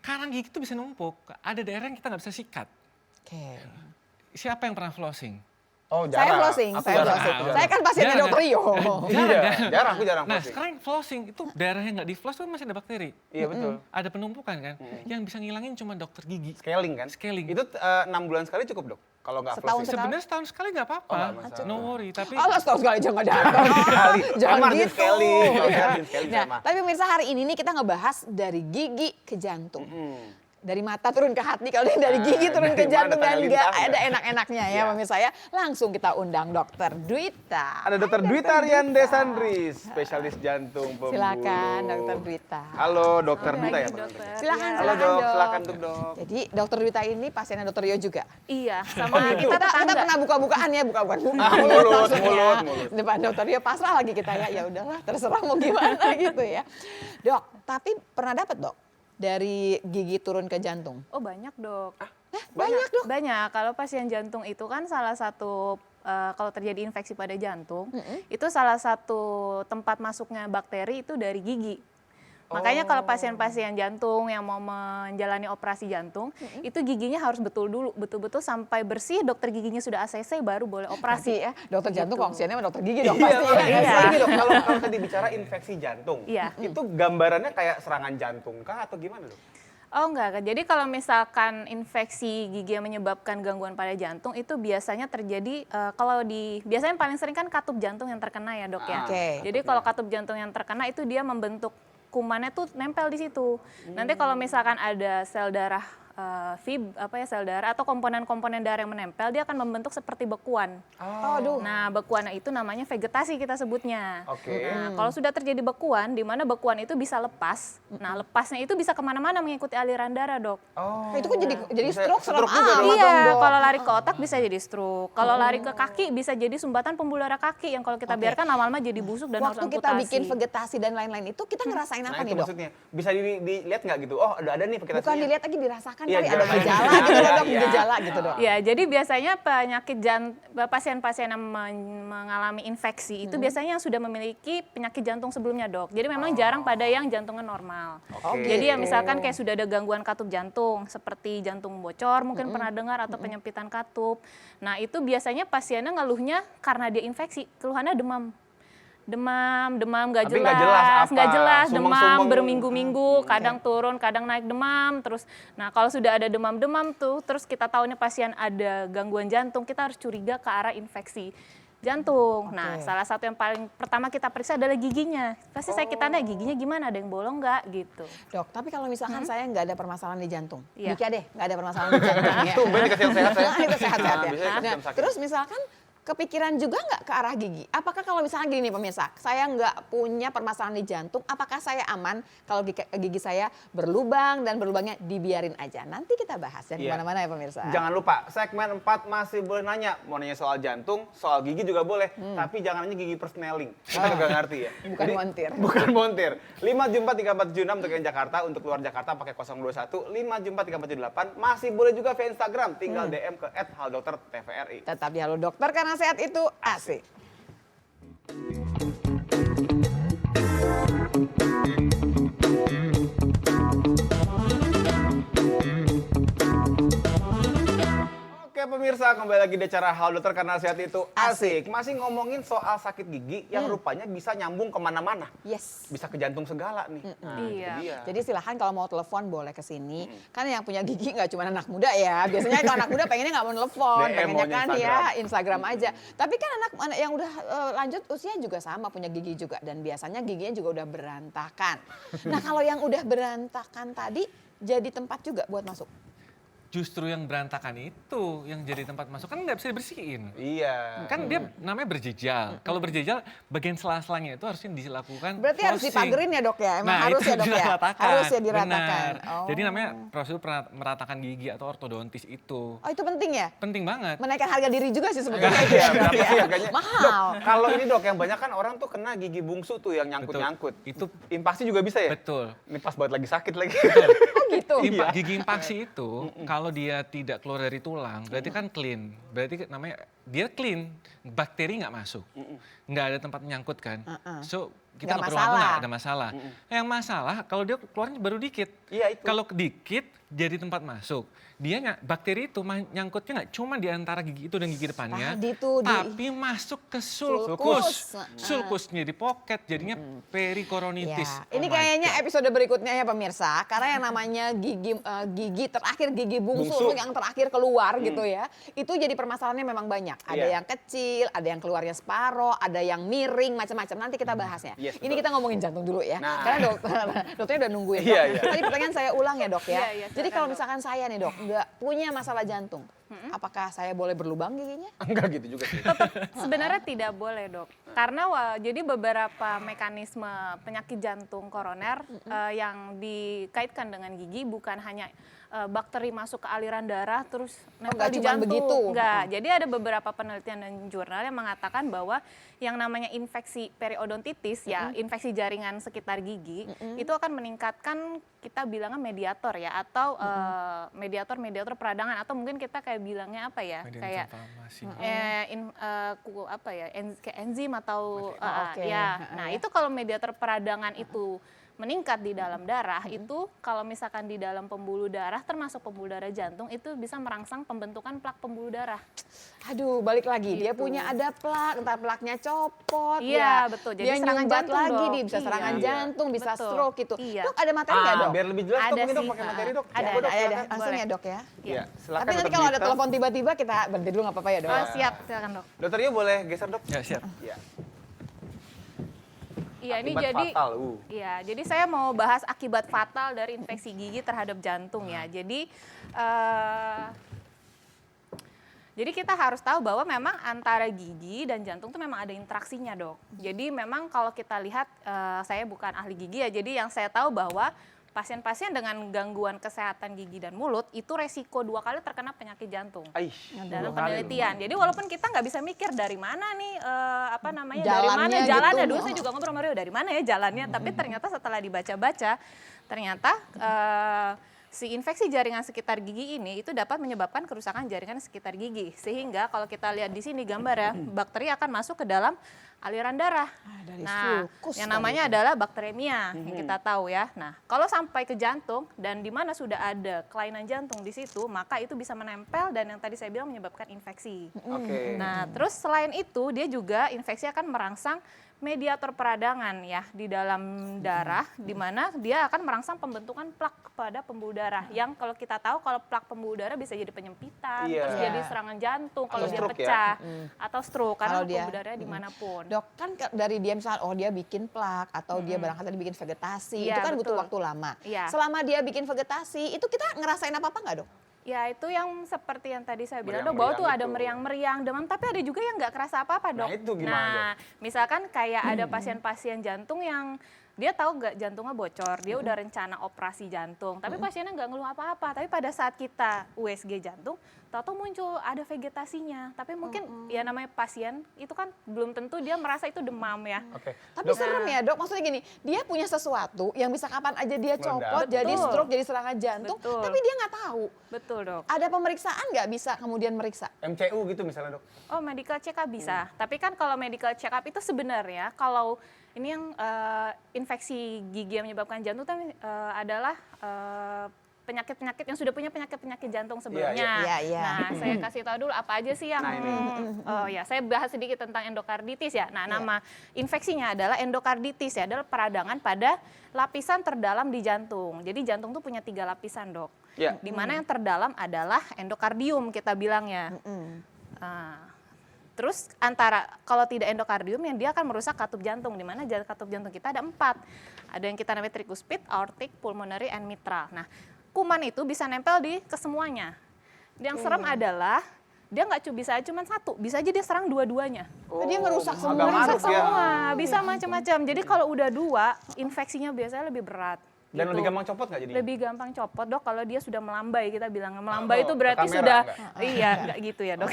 Karang gigi itu bisa numpuk, ada daerah yang kita nggak bisa sikat. Oke. Siapa yang pernah flossing? Oh Saya jarang. flossing, Aku saya jarang. flossing. Jarang. Saya kan pasiennya Jarang, dokter Rio. Iya, jarang aku jarang Nah flossing. sekarang flossing itu daerah yang nggak di floss tuh masih ada bakteri. Iya betul. Ada penumpukan kan, yang bisa ngilangin cuma dokter gigi. Scaling kan? Scaling. Itu 6 bulan sekali cukup dok? Kalau nggak Setahun flossing. sekali? Sebenarnya setahun sekali nggak apa-apa, Oh, nggak masalah. no worry. Tapi Allah setahun sekali aja nggak datang. Sekali. Jangan Sama, gitu. sekali. Kalau sekali Nah, sama. tapi pemirsa hari ini nih kita ngebahas dari gigi ke jantung. Dari mata turun ke hati, kalau dari gigi turun ke dari mana jantung dan tanggal nggak lintang, ada ya? enak-enaknya ya pemirsa ya. Langsung kita undang dokter Dwita. Ada dokter Dwita Rian Desandri, spesialis jantung pembuluh. Silakan dokter Dwita. Halo dokter Dwita ya? Silakan, Halo silakan dok, dok. silakan dok. Jadi dokter Dwita ini pasiennya dokter Rio juga. Iya, sama kita Kita tetangga. pernah buka-bukaan ya, buka-bukaan mulut, maksudnya. mulut. Depan dokter Rio pasrah lagi kita ya. Ya udahlah, terserah mau gimana gitu ya. Dok, tapi pernah dapat dok dari gigi turun ke jantung? Oh banyak dok. Banyak dok. Banyak. Kalau pasien jantung itu kan salah satu kalau terjadi infeksi pada jantung, itu salah satu tempat masuknya bakteri itu dari gigi. Makanya kalau pasien-pasien jantung yang mau menjalani operasi jantung, itu giginya harus betul-betul sampai bersih, dokter giginya sudah ACC baru boleh Pasti operasi. ya, dokter jantung Gitu. kongsiannya sama dokter gigi dong Iya, pasti ya. iya. Lagi dok, kalau tadi bicara infeksi jantung, Iya. itu gambarannya kayak serangan jantung kah atau gimana dok? Oh enggak, jadi kalau misalkan infeksi gigi yang menyebabkan gangguan pada jantung itu biasanya terjadi biasanya paling sering kan katup jantung yang terkena ya dok ya. Oke. Jadi kalau katup jantung yang terkena itu dia membentuk kumannya tuh nempel di situ. Nanti kalau misalkan ada sel darah sel darah atau komponen-komponen darah yang menempel, dia akan membentuk seperti bekuan. Aduh. Nah, bekuan itu namanya vegetasi kita sebutnya. Oke. Nah, kalau sudah terjadi bekuan, di mana bekuan itu bisa lepas. Nah, lepasnya itu bisa kemana-mana mengikuti aliran darah, dok. Oh. Itu kan jadi Bisa stroke serem stroke juga dong. amat Iya, dong dok. kalau lari ke otak bisa jadi stroke. Kalau lari ke kaki bisa jadi sumbatan pembuluh darah kaki yang kalau kita biarkan lama-lama jadi busuk dan harus Waktu amputasi. kita bikin vegetasi dan lain-lain itu kita ngerasain Nah apa itu nih dok? maksudnya, bisa dilihat nggak gitu? Oh ada nih vegetasinya. Bukan dilihat lagi dirasakan kan Iya, kali ada gejala. gejala gitu loh dok, Iya. gejala gitu dok. Ya, jadi biasanya pasien-pasien yang mengalami infeksi itu biasanya yang sudah memiliki penyakit jantung sebelumnya dok. Jadi memang jarang pada yang jantungnya normal. Oke. Jadi ya misalkan kayak sudah ada gangguan katup jantung seperti jantung bocor mungkin pernah dengar atau penyempitan katup. Nah itu biasanya pasiennya ngeluhnya karena dia infeksi, keluhannya demam nggak Tapi nggak jelas apa, nggak jelas demam sumeng-sumeng. berminggu-minggu, kadang turun kadang naik demam terus. Nah kalau sudah ada demam tuh terus kita tahu nih pasien ada gangguan jantung, kita harus curiga ke arah infeksi jantung. Nah salah satu yang paling pertama kita periksa adalah giginya. Pasti saya kita tanya giginya gimana, ada yang bolong nggak gitu. Dok, tapi kalau misalkan saya nggak ada permasalahan di jantung, Iya. Dika deh nggak ada permasalahan di jantung ya. Tumben dikasih yang sehat ya. Itu sehat-sehat Nah, ya. biasanya kasih Nah, yang sakit. terus misalkan kepikiran juga nggak ke arah gigi? Apakah kalau misalnya gini nih pemirsa, saya nggak punya permasalahan di jantung, apakah saya aman kalau gigi saya berlubang dan berlubangnya dibiarin aja? Nanti kita bahas ya Iya. kemana-mana ya pemirsa. Jangan lupa, segmen 4 masih boleh nanya. Mau nanya soal jantung, soal gigi juga boleh. Tapi jangan nanya gigi persneling. Kita nggak ngerti ya. Bukan montir. Bukan montir. 5 Jumpa 3476 untuk yang Jakarta. Untuk luar Jakarta pakai 021 5 Jumpa 348. Masih boleh juga via Instagram. Tinggal DM ke @haldoktertvri. Tetap di Halo Dokter karena sehat itu asik. Oke pemirsa, kembali lagi di acara Halo Dokter karena sehat itu asik. Masih ngomongin soal sakit gigi yang rupanya bisa nyambung kemana-mana. Yes. Bisa ke jantung segala nih. Nah, itu Iya. dia. Jadi silahkan kalau mau telepon boleh ke sini. Kan yang punya gigi nggak cuma anak muda ya. Biasanya kalau anak muda pengennya nggak mau telepon, DM pengennya maunya kan Instagram. ya Instagram aja. Tapi kan anak yang udah lanjut usia juga sama punya gigi juga dan biasanya giginya juga udah berantakan. Nah kalau yang udah berantakan tadi jadi tempat juga buat masuk. Justru yang berantakan itu yang jadi tempat masuk kan nggak bisa dibersihin. Iya. Kan dia namanya berjejal. Kalau berjejal bagian sela-selanya itu harusnya dilakukan Berarti harus flossing. dipagerin ya dok ya? Emang harus itu ya dok ya? diratakan. Harus ya diratakan. Benar. Oh. Jadi namanya prosedur meratakan gigi atau ortodontis itu. Oh itu penting ya? Penting banget. Menaikkan harga diri juga sih sebetulnya. Iya, ya, Dok, berapa ya. sih harganya? Mahal. Dok, kalau ini dok, yang banyak kan orang tuh kena gigi bungsu tuh yang nyangkut-nyangkut. Itu Impaksi juga bisa ya? betul. Ini pas banget lagi sakit lagi. Oh gitu. Gigi impaksi itu kalau dia tidak keluar dari tulang berarti kan clean. Berarti namanya dia clean, bakteri nggak masuk. Nggak ada tempat menyangkut kan. So kita Nggak nggak perlu ngaku masalah. nggak ada masalah. Yang masalah kalau dia keluarnya baru dikit. Iya, itu. Kalau dikit jadi tempat masuk. Dia bakteri itu nyangkutnya nggak cuma di antara gigi itu dan gigi depannya, Tadi tuh tapi masuk ke Sulcus. sulcus. Sulcusnya di pocket jadinya perikoronitis. Ya, ini Oh my kayaknya God. episode berikutnya ya pemirsa, karena yang namanya gigi terakhir, gigi bungsu Bungsu. yang terakhir keluar gitu ya, itu jadi permasalahannya memang banyak. Ada Iya. yang kecil, ada yang keluarnya separoh, ada yang miring, macam-macam. Nanti kita bahasnya. Yes, Ini betul. kita ngomongin jantung dulu ya, Nah. karena dokternya udah nungguin. Iya, Dok. iya. Tadi pertanyaan saya ulang ya dok ya. Iya, iya, Jadi silakan, kalau Dok. misalkan saya nih dok, nggak punya masalah jantung, apakah saya boleh berlubang giginya? Enggak gitu juga sih. Sebenarnya tidak boleh dok, karena jadi beberapa mekanisme penyakit jantung koroner yang dikaitkan dengan gigi bukan hanya bakteri masuk ke aliran darah terus nempel nggak di cuma jantung. begitu? Enggak, jadi ada beberapa penelitian dan jurnal yang mengatakan bahwa yang namanya infeksi periodontitis ya, infeksi jaringan sekitar gigi itu akan meningkatkan kita bilangnya mediator ya atau mediator peradangan atau mungkin kita kayak bilangnya apa ya Media kayak inflamasi. apa ya kayak enzim atau Oke. ya. Nah, itu kalau mediator peradangan itu meningkat di dalam darah itu kalau misalkan di dalam pembuluh darah termasuk pembuluh darah jantung itu bisa merangsang pembentukan plak pembuluh darah. Aduh, balik lagi. Dia Gitu. punya ada plak, entar plaknya copot. Iya, ya. betul. Jadi dia serangan nyumbat jantung, lagi, Dok. dia bisa serangan Iya. jantung, bisa Betul. stroke gitu. Iya. Dok, ada materi nggak dok? Biar lebih jelas dok, Ada mungkin dok sih, pakai materi dok. ada. Coba, dok, Ada, silakan. langsung Boleh. ya dok ya. Iya, silakan. Tapi nanti Dr. kalau ada Dita. telepon tiba-tiba kita berhenti dulu nggak apa-apa ya dok? Oh, siap, silakan dok. Dokter Rio boleh geser dok? Ya siap. Iya. Iya, ini Akibat jadi fatal. Iya, jadi saya mau bahas akibat fatal dari infeksi gigi terhadap jantung ya. Jadi kita harus tahu bahwa memang antara gigi dan jantung itu memang ada interaksinya dok. Jadi memang kalau kita lihat, saya bukan ahli gigi ya, jadi yang saya tahu bahwa pasien-pasien dengan gangguan kesehatan gigi dan mulut itu resiko 2 kali terkena penyakit jantung. Aish, Dalam 2 kali. penelitian. Jadi walaupun kita nggak bisa mikir dari mana nih dari Jalannya mana gitu. jalannya. Dulu saya juga ngobrol sama Rio dari mana ya jalannya. Tapi ternyata setelah dibaca-baca ternyata si infeksi jaringan sekitar gigi ini itu dapat menyebabkan kerusakan jaringan sekitar gigi. Sehingga kalau kita lihat di sini gambar ya, bakteri akan masuk ke dalam aliran darah. Dari Nah, sulcus yang tadi namanya itu. adalah bakteremia yang kita tahu ya. Nah, kalau sampai ke jantung dan di mana sudah ada kelainan jantung di situ, maka itu bisa menempel dan yang tadi saya bilang menyebabkan infeksi. Oke. Nah, terus selain itu dia juga infeksi akan merangsang mediator peradangan ya di dalam darah, di mana dia akan merangsang pembentukan plak pada pembuluh darah. Yang kalau kita tahu kalau plak pembuluh darah bisa jadi penyempitan, Iya. terus jadi serangan jantung kalau Atau dia stroke ya. pecah atau stroke karena Kalau dia- pembuluh darahnya dimanapun. Dok, kan dari dia misalnya, oh dia bikin plak atau dia barangkali bikin vegetasi, Iya, itu kan butuh betul. waktu lama. Iya. Selama dia bikin vegetasi, itu kita ngerasain apa-apa nggak dok? Ya itu yang seperti yang tadi saya bilang, dok, bahwa tuh Meriang-meriang ada itu. meriang-meriang demam, tapi ada juga yang nggak kerasa apa-apa, dok. Nah, itu gimana, Nah, misalkan kayak ada pasien-pasien jantung yang dia tahu nggak jantungnya bocor, dia udah rencana operasi jantung, tapi pasiennya nggak ngeluh apa-apa. Tapi pada saat kita USG jantung, tahu-tahu muncul ada vegetasinya. Tapi mungkin ya namanya pasien itu kan belum tentu dia merasa itu demam ya. Oke. Tapi Dok, serem ya dok, maksudnya gini, dia punya sesuatu yang bisa kapan aja dia Meledak. copot, jadi Betul. stroke, jadi serangan jantung, Betul. tapi dia nggak tahu. Betul, dok. Ada pemeriksaan nggak bisa kemudian meriksa? MCU gitu misalnya, Dok. Oh, medical check up bisa. Tapi kan kalau medical check up itu sebenarnya kalau ini yang infeksi gigi yang menyebabkan jantung itu adalah penyakit-penyakit yang sudah punya penyakit-penyakit jantung sebelumnya. Iya, iya. Nah, saya kasih tahu dulu apa aja sih yang Nah, ini. oh ya, saya bahas sedikit tentang endokarditis ya. Nah, nama infeksinya adalah endokarditis ya, adalah peradangan pada lapisan terdalam di jantung. Jadi jantung tuh punya 3 lapisan, Dok. Iya. Di mana yang terdalam adalah endokardium kita bilangnya. Terus antara kalau tidak endokardium yang dia akan merusak katup jantung, di mana katup jantung kita ada 4. Ada yang kita namanya tricuspid, aortic, pulmonary, and mitral. Nah, kuman itu bisa nempel di kesemuanya. Yang serem adalah dia nggak bisa cuma satu, bisa aja dia serang dua-duanya. Dia ngerusak semua. agak Merusak maruk ya. semua, bisa macam-macam. Jadi kalau udah 2, infeksinya biasanya lebih berat. Dan gitu. lebih gampang copot nggak jadinya? Lebih gampang copot, Dok, kalau dia sudah melambai. Kita bilang melambai Oh, itu berarti ke kamera, sudah enggak? iya, enggak gitu ya, Dok.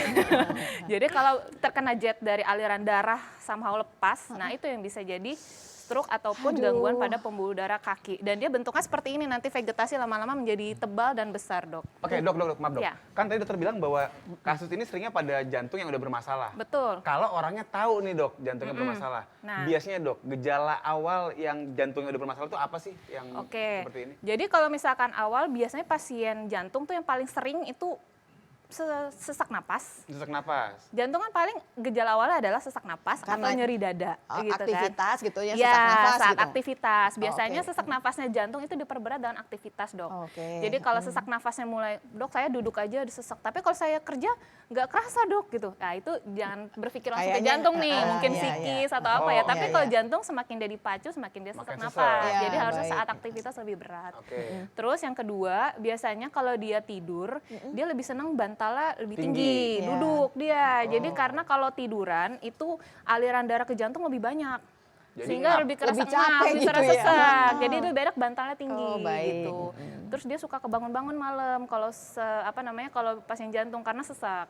Jadi kalau terkena jet dari aliran darah somehow lepas, nah itu yang bisa jadi stroke ataupun gangguan pada pembuluh darah kaki. Dan dia bentuknya seperti ini, nanti vegetasi lama-lama menjadi tebal dan besar, Dok. Oke, Dok, maaf, Dok. Ya. Kan tadi dokter bilang bahwa kasus ini seringnya pada jantung yang udah bermasalah. Betul. Kalau orangnya tahu nih, Dok, jantungnya bermasalah. Nah. Biasanya, Dok, gejala awal yang jantungnya udah bermasalah itu apa sih yang Oke. seperti ini? Jadi kalau misalkan awal biasanya pasien jantung tuh yang paling sering itu sesak napas. Sesak napas. Jantung kan paling gejala awalnya adalah sesak napas Karena atau nyeri dada gitu aktivitas kan. gitu ya, Ya, sesak nafas saat gitu. aktivitas. Biasanya oke. sesak nafasnya jantung itu diperberat dengan aktivitas, Dok. Oke. Jadi kalau sesak nafasnya mulai, Dok saya duduk aja disesak, tapi kalau saya kerja nggak kerasa, Dok gitu. Nah, itu jangan berpikir langsung ke Kayaknya, jantung nih, mungkin iya, psikis iya. atau apa Oh, ya. Tapi iya, kalau iya. jantung semakin dia dipacu, semakin dia sesak Makin sesak. nafas. Ya, Jadi harusnya baik. saat aktivitas lebih berat. Oke. Terus yang kedua, biasanya kalau dia tidur, dia lebih senang bantalnya lebih Tinggi. tinggi, Iya. duduk dia. Jadi karena kalau tiduran itu aliran darah ke jantung lebih banyak. Jadi Sehingga ngap. lebih kerasa Lebih capek lebih gitu kerasa ya. sesak. Jadi lebih baik bantalnya tinggi Oh, baik. gitu. Terus dia suka kebangun-bangun malam kalau kalau pasien jantung karena sesak.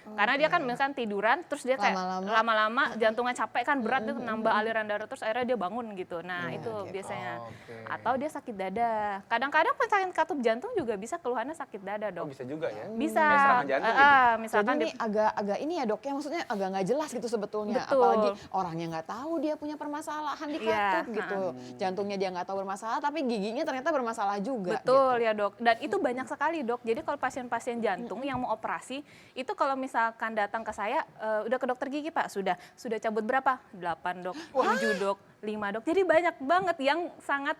Karena dia kan misalkan tiduran, terus dia kayak Lama-lama. lama-lama jantungnya capek kan berat, dia nambah aliran darah terus akhirnya dia bangun gitu. Nah itu gitu. biasanya. Oke. Atau dia sakit dada. Kadang-kadang pasien katup jantung juga bisa keluhannya sakit dada, Oh, Dok. bisa juga ya? Bisa. Kayak serangan jantung gitu? Jadi Misalkan ini agak ini ya dok ya, maksudnya agak nggak jelas gitu sebetulnya. Betul. Apalagi orangnya nggak tahu dia punya permasalahan di Iya, katup gitu. Jantungnya dia nggak tahu bermasalah, tapi giginya ternyata bermasalah juga. Betul ya, Dok. Dan itu banyak sekali, Dok. Jadi kalau pasien-pasien jantung yang mau operasi, itu kalau misalkan datang ke saya, udah ke dokter gigi, Pak? Sudah cabut berapa? 8, Dok. 7, Dok. 5, Dok. Jadi banyak banget yang sangat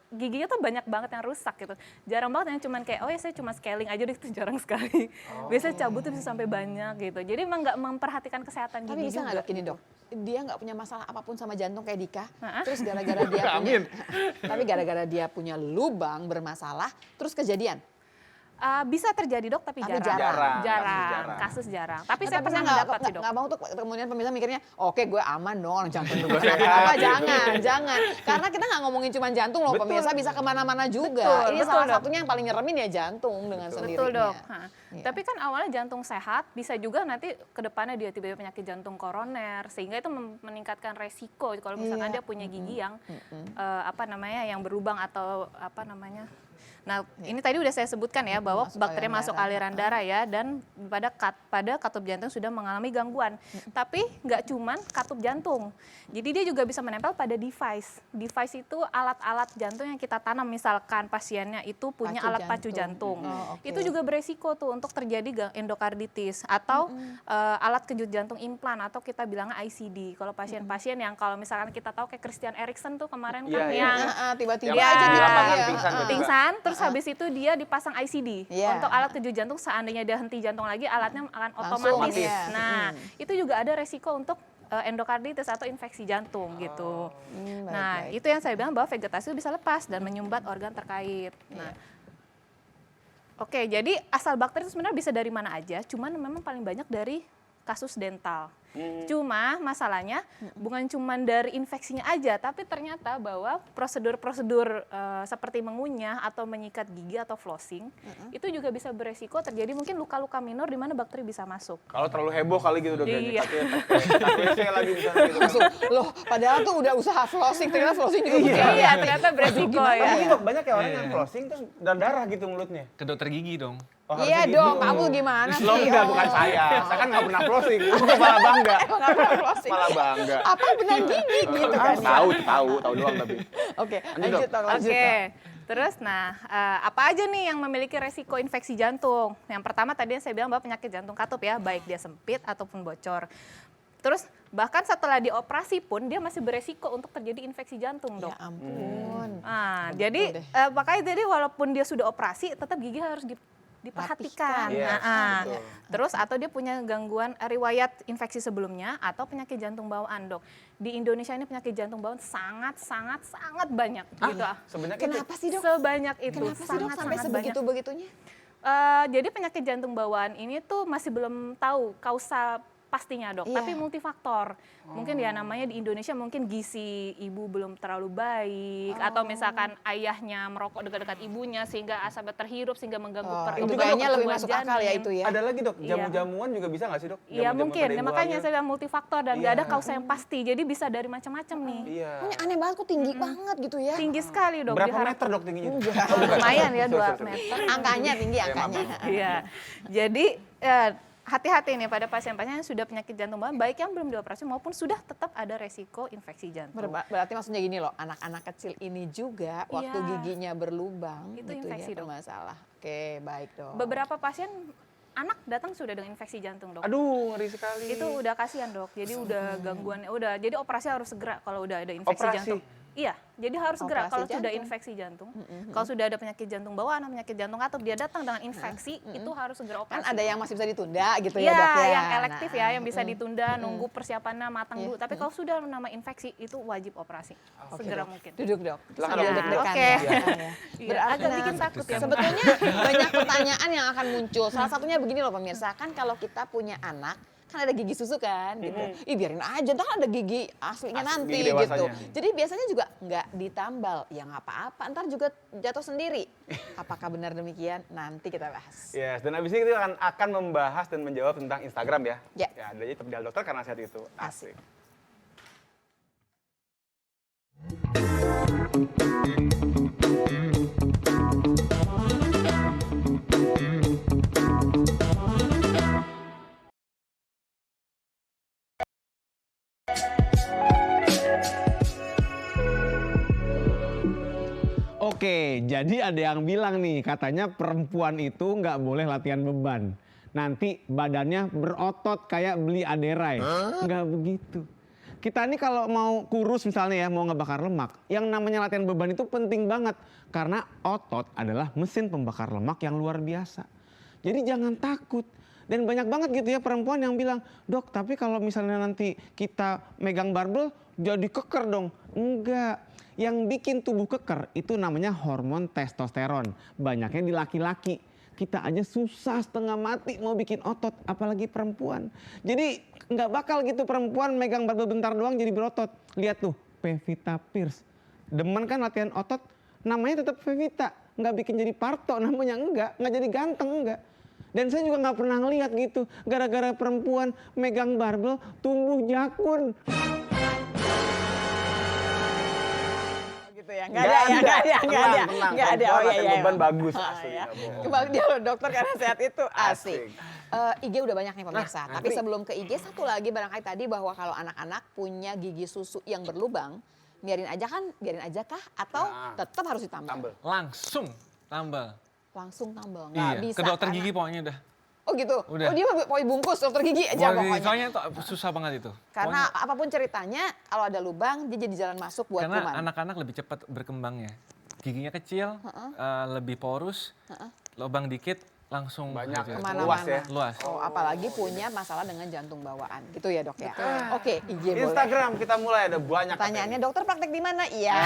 giginya tuh banyak banget yang rusak gitu. Jarang banget yang cuman kayak, oh ya saya cuma scaling aja deh, itu jarang sekali. Biasanya cabut tuh bisa sampai banyak gitu. Jadi emang nggak memperhatikan kesehatan Tapi gigi bisa juga. nggak dok ini dok? Dia nggak punya masalah apapun sama jantung kayak Dika. Hah? Terus gara-gara dia punya, Amin. tapi gara-gara dia punya lubang bermasalah, terus kejadian. Bisa terjadi, Dok, tapi Tapi jarang. jarang. Jarang. Kasus jarang. Tapi Nah, saya pernah nggak- dapat sih, Dok. nggak mau tuh kemudian pemirsa mikirnya, oke gue aman dong orang jantung gue apa jangan. Karena kita nggak ngomongin cuma jantung loh, Betul. pemirsa bisa kemana-mana juga. Betul, Ini betul, salah Dok. satunya yang paling nyeremin ya jantung dengan sendirinya. Betul, Dok. Iya. Tapi kan awalnya jantung sehat, bisa juga nanti ke depannya dia tiba-tiba penyakit jantung koroner, sehingga itu meningkatkan resiko kalau misalkan Iya. dia punya gigi yang yang berlubang atau Nah, ini tadi udah saya sebutkan ya bahwa Masuk bakteri aliran masuk darah. aliran darah ya dan pada katup jantung sudah mengalami gangguan. Tapi nggak cuman katup jantung. Jadi dia juga bisa menempel pada device. Device itu alat-alat jantung yang kita tanam, misalkan pasiennya itu punya Pacu alat pacu jantung. Oh, oke. Itu juga beresiko tuh untuk terjadi endokarditis atau alat kejut jantung implan atau kita bilangnya ICD. Kalau pasien-pasien yang kalau misalkan kita tahu kayak Christian Eriksen tuh kemarin Iya, kan iya. yang Tiba-tiba Yang aja di gitu lapangan ya. pingsan tiba-tiba. pingsan, terus habis itu dia dipasang ICD. Iya. Untuk alat kejut jantung seandainya dia henti jantung lagi, alatnya akan Langsung, otomatis. iya. Nah, itu juga ada resiko untuk endokarditis atau infeksi jantung gitu. Nah, baik. itu yang saya bilang bahwa vegetasi itu bisa lepas dan menyumbat organ terkait. Nah, oke, jadi asal bakteri itu sebenarnya bisa dari mana aja, cuman memang paling banyak dari kasus dental. Cuma masalahnya bukan cuma dari infeksinya aja, tapi ternyata bahwa prosedur-prosedur seperti mengunyah atau menyikat gigi atau flossing itu juga bisa beresiko terjadi mungkin luka-luka minor di mana bakteri bisa masuk. Kalau terlalu heboh kali gitu dok. Iya. WC lagi misalnya gitu. Langsung, loh padahal tuh udah usaha flossing, ternyata flossing juga bisa. Iya, ternyata beresiko gimana ya. Tapi dok banyak ya orang yang flossing terus darah gitu mulutnya. Ke dokter gigi dong. Oh, Iya harusnya dong, gitu. kamu gimana sih? Lo enggak, bukan saya. Saya kan nggak pernah flossing. Gue malah bangga. Nggak pernah flossing. Malah bangga. Apa benar gigi gitu kan? Tahu doang tapi. Oke, Lanjut, lanjut Dok. Dok, lanjut. Oke, Dok. terus apa aja nih yang memiliki resiko infeksi jantung? Yang pertama tadi yang saya bilang bahwa penyakit jantung katup ya, baik dia sempit ataupun bocor. Terus bahkan setelah dioperasi pun dia masih beresiko untuk terjadi infeksi jantung, Ya dok. ampun. Nah, Betul jadi deh. makanya jadi walaupun dia sudah operasi, tetap gigi harus diperhatikan. Yes, betul. Terus atau dia punya gangguan riwayat infeksi sebelumnya atau penyakit jantung bawaan, dok. Di Indonesia ini penyakit jantung bawaan sangat banyak gitu. Sebenarnya Kenapa sih dok? Sebanyak itu. Kenapa sih dok sampai sebegitu-begitunya? Jadi penyakit jantung bawaan ini tuh masih belum tahu kausa pastinya, dok, Iya. tapi multifaktor. Mungkin ya namanya di Indonesia mungkin gizi ibu belum terlalu baik atau misalkan ayahnya merokok dekat-dekat ibunya sehingga asapnya terhirup sehingga mengganggu Itu pertumbuhan kayaknya lebih pertumbuhan masuk akal ya janin. itu ya. ada lagi dok, Iya. jamu-jamuan juga bisa nggak sih dok? Iya Jamu-jamu mungkin, pada ya, ibu makanya hamil. saya bilang multifaktor dan nggak Iya. ada kausa yang pasti. Jadi bisa dari macam-macam nih. Iya. Ini aneh banget kok tinggi banget gitu ya. Tinggi sekali, dok. Berapa diharap- meter dok tingginya? Lumayan ya 2 Sorry. meter. Angkanya tinggi angkanya. Iya. Jadi hati-hati nih pada pasien-pasien yang sudah penyakit jantung bawaan, baik yang belum dioperasi maupun sudah tetap ada resiko infeksi jantung. Berarti maksudnya gini loh, anak-anak kecil ini juga waktu Iya. giginya berlubang Itu gitu infeksi, ya dok. bermasalah. Oke, baik dok. Beberapa pasien anak datang sudah dengan infeksi jantung, dok. Aduh ngeri sekali. Itu udah kasihan, dok. Jadi udah gangguan, jadi operasi harus segera kalau udah ada infeksi Operasi? jantung. Iya, jadi harus segera Operasi kalau sudah jantung. infeksi jantung. Kalau sudah ada penyakit jantung bawaan atau penyakit jantung katup, dia datang dengan infeksi, itu harus segera Kan operasi. ada yang masih bisa ditunda gitu Iya, ya dok ya. yang elektif ya, Nah, yang bisa ditunda, nunggu persiapannya matang Iya. dulu. Tapi kalau sudah nama infeksi, itu wajib operasi. Oke, Segera dok. mungkin. Duduk dok. Silakan, Sambil Dok. deg-degan Oke. ya. Iya, agak bikin takut ya. Sebetulnya banyak pertanyaan yang akan muncul. Salah satunya begini loh pemirsa, kan kalau kita punya anak, kan ada gigi susu kan gitu. Ih biarin aja, ntar ada gigi aslinya nanti gigi gitu. dewasanya. Jadi biasanya juga nggak ditambal. Ya nggak apa-apa, ntar juga jatuh sendiri. Apakah benar demikian? Nanti kita bahas. Yes, dan abis ini kita akan membahas dan menjawab tentang Instagram ya. Ya. Ya, jadi tetap di Al Dokter karena sehat itu Asik. asik. Oke, jadi ada yang bilang nih, katanya perempuan itu nggak boleh latihan beban. Nanti badannya berotot kayak beli aderai. Nggak begitu. Kita ini kalau mau kurus misalnya ya, mau ngebakar lemak, yang namanya latihan beban itu penting banget. Karena otot adalah mesin pembakar lemak yang luar biasa. Jadi jangan takut. Dan banyak banget gitu ya perempuan yang bilang, dok tapi kalau misalnya nanti kita megang barbel jadi keker dong. Enggak. Yang bikin tubuh keker itu namanya hormon testosteron. Banyaknya di laki-laki. Kita aja susah setengah mati mau bikin otot, apalagi perempuan. Jadi nggak bakal gitu perempuan megang barbel bentar doang jadi berotot. Lihat tuh, Pevita Pierce. Demen kan latihan otot, namanya tetap Pevita. Nggak bikin jadi Parto, namanya nggak jadi ganteng, enggak. Dan saya juga nggak pernah ngeliat gitu, gara-gara perempuan megang barbel tumbuh jakun. Gitu gitu ya? Nggak ada ya? Nggak ada? Nggak ada? Tenang, Nggak ada? perempuan Oh iya, latihan iya. beban bagus, Ah, asli. ya. nggak bohong. Kembali dia loh dokter karena sehat itu asik. Asik. IG udah banyak nih pemirsa, Nah, tapi nanti- sebelum ke IG satu lagi barangkali tadi bahwa kalau anak-anak punya gigi susu yang berlubang, biarin aja kah? Atau Nah. tetap harus ditambal? Tambel. Langsung tambal. Langsung tambal, nggak Iya, bisa. ke dokter karena- gigi pokoknya udah. Oh gitu? Udah. Oh dia mau bungkus dokter gigi aja pokoknya. Soalnya itu susah banget itu. Karena apapun ceritanya, kalau ada lubang dia jadi jalan masuk buat Karena kuman. anak-anak lebih cepat berkembangnya. Giginya kecil, lebih porus, lubang dikit, langsung Banyak, hasil. Kemana-mana. luas ya. Luas. Oh, apalagi punya masalah dengan jantung bawaan, gitu ya dok ya. Oke, IG boleh. Instagram kita mulai ada banyak. Pertanyaannya dokter praktek di mana? Iya,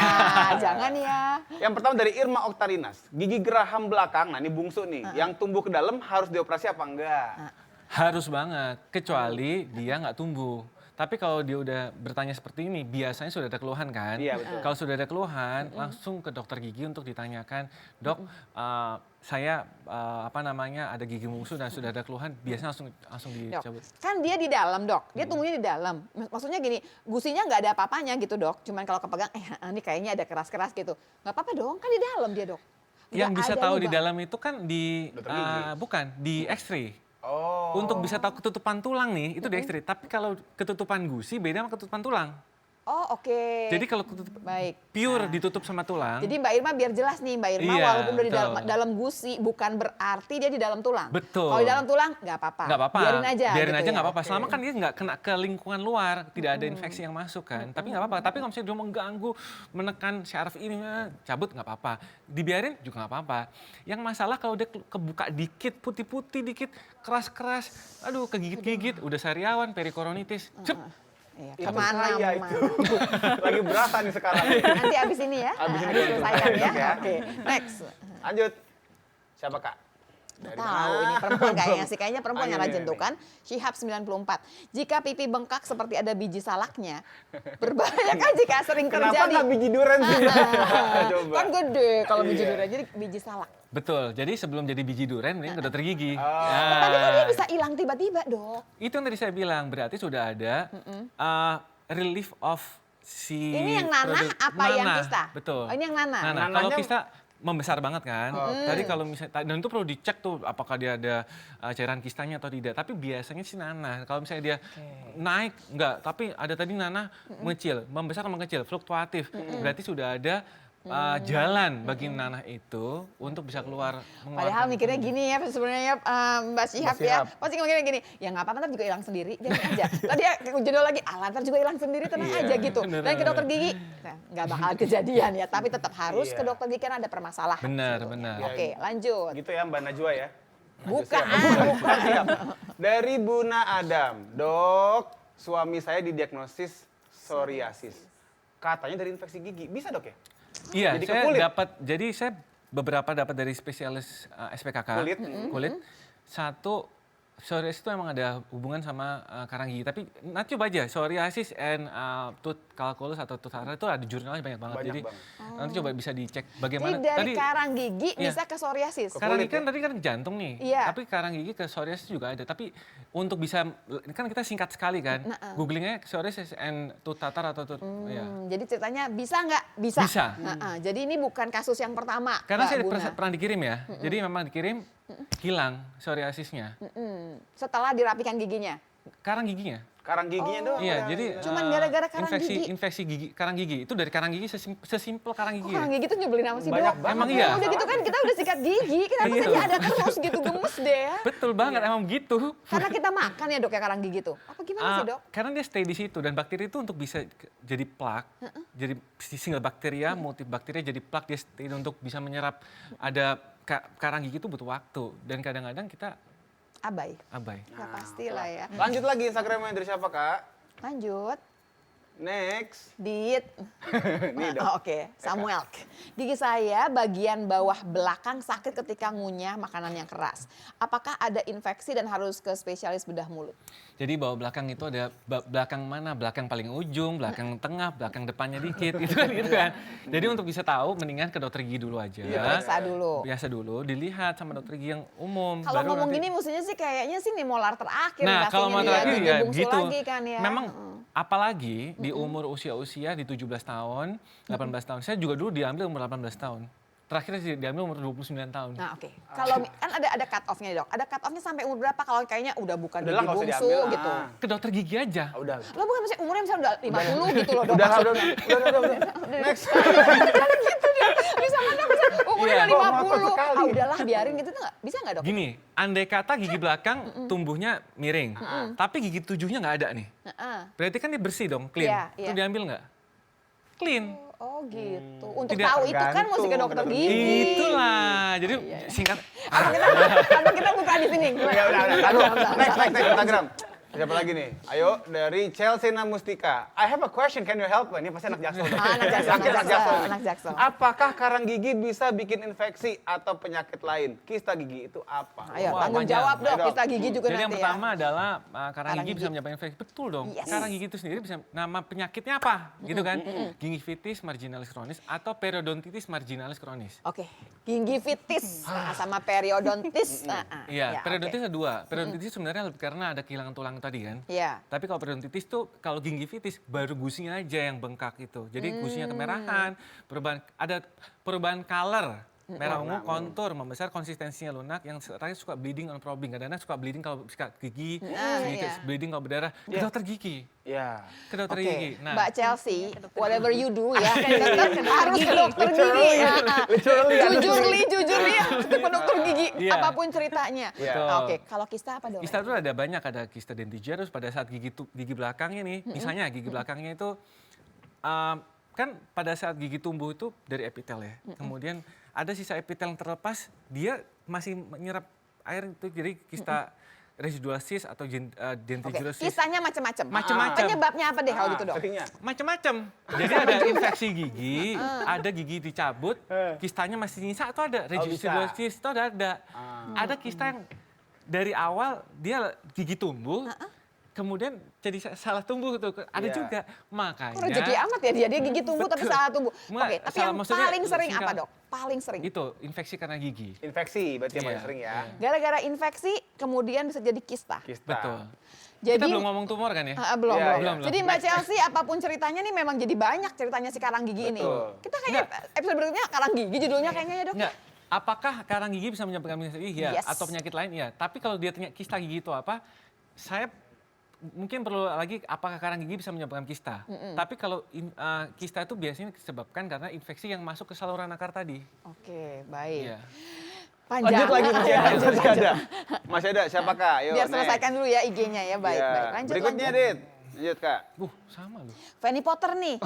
jangan ya. Yang pertama dari Irma Oktarinas, gigi geraham belakang, nah ini bungsu nih, yang tumbuh ke dalam harus dioperasi apa enggak? Harus banget, kecuali dia nggak tumbuh. Tapi kalau dia udah bertanya seperti ini, biasanya sudah ada keluhan kan? Iya, betul. Kalau sudah ada keluhan, langsung ke dokter gigi untuk ditanyakan, dok, saya ada gigi bungsu dan sudah ada keluhan, biasanya langsung Dok, dicabut. kan dia di dalam dok, dia tumbuhnya di dalam. Maksudnya gini, gusinya nggak ada apa-apanya gitu dok. Cuman kalau kepegang, ini kayaknya ada keras-keras gitu. Nggak apa-apa dong, kan di dalam dia dok. Yang Nggak bisa ada tahu di lubang. dalam itu kan Dokter gigi. bukan di X-ray. Oh. Untuk bisa tahu ketutupan tulang nih, itu di X-ray. Tapi kalau ketutupan gusi beda sama ketutupan tulang. Oh oke. Jadi kalau ketutupan Baik. pure ditutup sama tulang, Jadi Mbak Irma biar jelas nih, Mbak Irma Iya, walaupun udah di betul. dalam gusi bukan berarti dia di dalam tulang. Betul. Kalau di dalam tulang nggak apa-apa. nggak apa-apa. Biarin aja. Biarin gitu aja ya. nggak apa-apa. Oke. Selama kan dia nggak kena ke lingkungan luar, tidak ada infeksi yang masuk kan. Tapi nggak apa-apa. Tapi kalau misalnya dia mengganggu, menekan syaraf ini, cabut nggak apa-apa. Dibiarin juga nggak apa-apa. Yang masalah kalau dia kebuka dikit, putih-putih dikit, keras-keras, aduh kegigit-gigit, udah sariawan, perikoronitis, cep. Iya, Itu kemana saya itu. Lagi berasa nih sekarang. Nanti abis ini ya. Abis ini Habis selesai ya. ya. Oke, next. Lanjut. Siapa kak? Dari Tahu mana? ini perempuan kayaknya sih, kayaknya perempuan yang Ah, rajin ini, tuh ini. kan. Syihab 94. Jika pipi bengkak seperti ada biji salaknya, berbahayakah jika sering Kenapa terjadi? nggak biji durian sih? Coba. Kan gede kalau biji Iya. durian, jadi biji salak. Betul. Jadi sebelum jadi biji durian, mending ke dokter gigi. Tapi kok dia bisa hilang tiba-tiba dok? Itu yang tadi saya bilang, berarti sudah ada relief of si Ini yang nanah produk- apa yang nanah, kista? Betul. Oh, ini yang nanah. Kalau Nanahnya- kista membesar banget kan. Tadi kalau misalnya, dan itu perlu dicek tuh apakah dia ada cairan kistanya atau tidak. Tapi biasanya sih nanah. Kalau misalnya dia naik, enggak. Tapi ada tadi nanah mengecil, membesar mengecil, fluktuatif. Berarti sudah ada jalan bagi nanah itu untuk bisa keluar. Padahal mengeluarkan- mikirnya gini ya sebenarnya ya, Mbak Syihab ya. Syihab. Pasti mikirnya gini, ya nggak apa-apa ntar juga hilang sendiri, biarin aja. Tadi ya judul lagi, ntar juga hilang sendiri, tenang Iya, aja gitu. bener, Dan ke dokter gigi, nah, nggak bakal kejadian ya. Tapi tetap harus Iya. ke dokter gigi karena ada permasalahan. Benar, sebetulnya. benar. Oke, lanjut. Gitu ya Mbak Najwa ya. Bukan. Bukan, siap. Dari Buna Adam, dok, suami saya didiagnosis psoriasis. Katanya dari infeksi gigi, bisa dok ya? Iya, Jadi ke saya kulit? dapat. Jadi saya beberapa dapat dari spesialis SPKK. Kulit. Kulit. Satu, psoriasis itu emang ada hubungan sama karang gigi. Tapi nanti coba aja, psoriasis and tooth calculus atau tooth hara itu ada jurnalnya banyak banget. Banyak Jadi banget. nanti coba bisa dicek Jadi bagaimana. dari karang gigi Iya. bisa ke psoriasis. Karang kulit gigi kan tadi kan jantung nih, Iya. tapi karang gigi ke psoriasis juga ada. Tapi untuk bisa, kan kita singkat sekali kan, googlingnya psoriasis and tooth tartar atau tooth, ya. Jadi ceritanya bisa nggak? Bisa. Bisa. Jadi ini bukan kasus yang pertama. Karena Mbak saya Buna. pernah dikirim ya, jadi memang dikirim hilang psoriasisnya, Setelah dirapikan giginya. karang giginya. Karang giginya doang. Iya, ya. jadi Cuman gara-gara karang gigi? infeksi gigi, karang gigi itu dari karang gigi sesimpel karang Kok gigi. karang gigi tuh nyebelin sama si Banyak dok. banget. Emang iya? Udah gitu kan kita udah sikat gigi, kenapa Iya. sih ada terus gitu, gemes deh ya. Betul banget, emang begitu. Karena kita makan ya dok ya karang gigi tuh. Apa gimana sih dok? Karena dia stay di situ dan bakteri itu untuk bisa jadi plak, jadi single bakteria, multibakteria jadi plak, dia stay untuk bisa menyerap. Ada karang gigi itu butuh waktu dan kadang-kadang kita Abai. abai. Ya pastilah ya. Lanjut lagi Instagramnya dari siapa kak? Lanjut. Next. Dit. Nih dok. Oke, Samuel. Gigi saya bagian bawah belakang sakit ketika ngunyah makanan yang keras. Apakah ada infeksi dan harus ke spesialis bedah mulut? Jadi bawah belakang itu ada belakang mana? Belakang paling ujung, belakang tengah, belakang depannya dikit gitu kan. Jadi untuk bisa tahu mendingan ke dokter gigi dulu aja. Iya, periksa dulu. Biasa dulu, dilihat sama dokter gigi yang umum. Kalau baru ngomong nanti- gini mestinya sih kayaknya sih nih molar terakhir. Nah, kalau pastinya mau dia, terakhir gigi ya bungsu gitu. lagi kan ya. Memang Apalagi di umur usia-usia di 17 tahun, 18 tahun. Saya juga dulu diambil umur 18 tahun. Terakhir diambil umur 29 tahun. Nah, oke. Kalau kan ada cut off-nya nih, Dok. Ada cut off-nya sampai umur berapa kalau kayaknya udah bukan Udah lah, gigi nggak usah bungsu diambil, gitu. Ke dokter gigi aja. Udah. Lo bukan maksudnya umurnya misalnya udah 50 gitu loh, Dok. Udah, maksudnya. udah. Next. Gitu dia. Bisa kan Dok, bisa umurnya Iya. udah Kok ngotot 50. sekali? Ah udahlah biarin gitu tuh nggak? Bisa nggak, Dok? Gini, andai kata gigi belakang tumbuhnya miring, tapi gigi tujuhnya nggak ada nih. Heeh. Berarti kan dia bersih dong, clean. Iya, Itu iya. diambil nggak? Clean. Oh gitu. Untuk Tidak tahu itu kan mesti ke dokter tergantung. gigi. Itulah. Jadi singkat. Apa kita buka di sini? Gimana? Ya udah. Bentar, Next bentar. Instagram. Siapa lagi nih? Ayo dari Chelsea Namustika. I have a question, can you help? Ini pasti anak jaksel. Anak jaksel, Yakin anak jaksel, anak jaksel. Apakah karang gigi bisa bikin infeksi atau penyakit lain? Kista gigi itu apa? Ayo Wah, tanggung banyak. jawab, Dok. Ayo, Dok. Kita gigi juga Jadi yang nanti ya. pertama adalah karang Karang gigi gigi. bisa menyebabkan infeksi. Betul dong. Yes. Karang gigi itu sendiri bisa nama penyakitnya apa? Gitu kan? Gingivitis marginalis kronis atau periodontitis marginalis kronis. Oke, gingivitis sama periodontis. Iya, ya, periodontitis oke. ada dua. Periodontitis sebenarnya karena ada kehilangan tulang tadi kan. Iya. Tapi kalau periodontitis tuh, kalau gingivitis baru gusinya aja yang bengkak itu. Jadi gusinya kemerahan, ada perubahan color. Merah ungu, kontur, membesar, konsistensinya lunak, yang terakhir suka bleeding on probing. Kadang-kadang suka bleeding kalau sikat gigi, sedikit iya. bleeding kalau berdarah. Ke dokter gigi. Ya. Ke dokter Oke, gigi. Nah, Mbak Chelsea, whatever you do ya, harus ke dokter gigi. Jujur li, harus ke dokter gigi, Iya. apapun ceritanya. Iya. Nah, Oke, kalau kista apa dong? kista itu ada banyak, ada kista dentigerus pada saat gigi belakangnya nih, misalnya gigi belakangnya itu kan pada saat gigi tumbuh itu dari epitel ya, kemudian ada sisa epitel yang terlepas, dia masih menyerap air itu, jadi kista residual cyst atau Oke, dentigerous cyst. kistanya macam-macam. Macam-macam. Penyebabnya apa deh kalau gitu, Dok? Seringnya. Macam-macam. Jadi ada infeksi gigi, ada gigi dicabut, kistanya masih nyisa atau ada residual bisa. cyst itu ada. Ada kista yang dari awal dia gigi tumbuh, kemudian jadi salah tumbuh tuh. Ada Iya. juga. Makanya Kok rezeki amat ya dia gigi tumbuh tapi Betul. salah tumbuh. Nggak, Oke, tapi salah, yang maksudnya paling sering apa, singkat. Dok? Paling sering. itu infeksi karena gigi. Infeksi berarti yang paling Iya, sering ya. Gara-gara infeksi kemudian bisa jadi kista. Kista. Betul. Jadi Kita belum ngomong tumor kan ya? Belum, Iya, belum. iya. Jadi Mbak Chelsea apapun ceritanya nih memang jadi banyak ceritanya si karang gigi ini. Betul. Kita kayaknya episode berikutnya karang gigi judulnya kayaknya ya, Dok. Enggak. Apakah karang gigi bisa menyebabkan penyakit gigi? Ya. Yes. Atau penyakit lain? Ya. Tapi kalau dia tanya kista gigi itu apa, saya mungkin perlu lagi apakah karang gigi bisa menyebabkan kista. Tapi kalau kista itu biasanya disebabkan karena infeksi yang masuk ke saluran akar tadi. Oke, baik. Iya. Panjang. Lanjut lagi masih ada, Lanjut, masih ada. Masih ada, siapakah? Ayo, Biar next. selesaikan dulu ya IG-nya ya, baik, Iya. baik. Lanjut, Berikutnya, lanjut. Dit. Lanjut, Kak. Sama loh. Fanny Potter nih.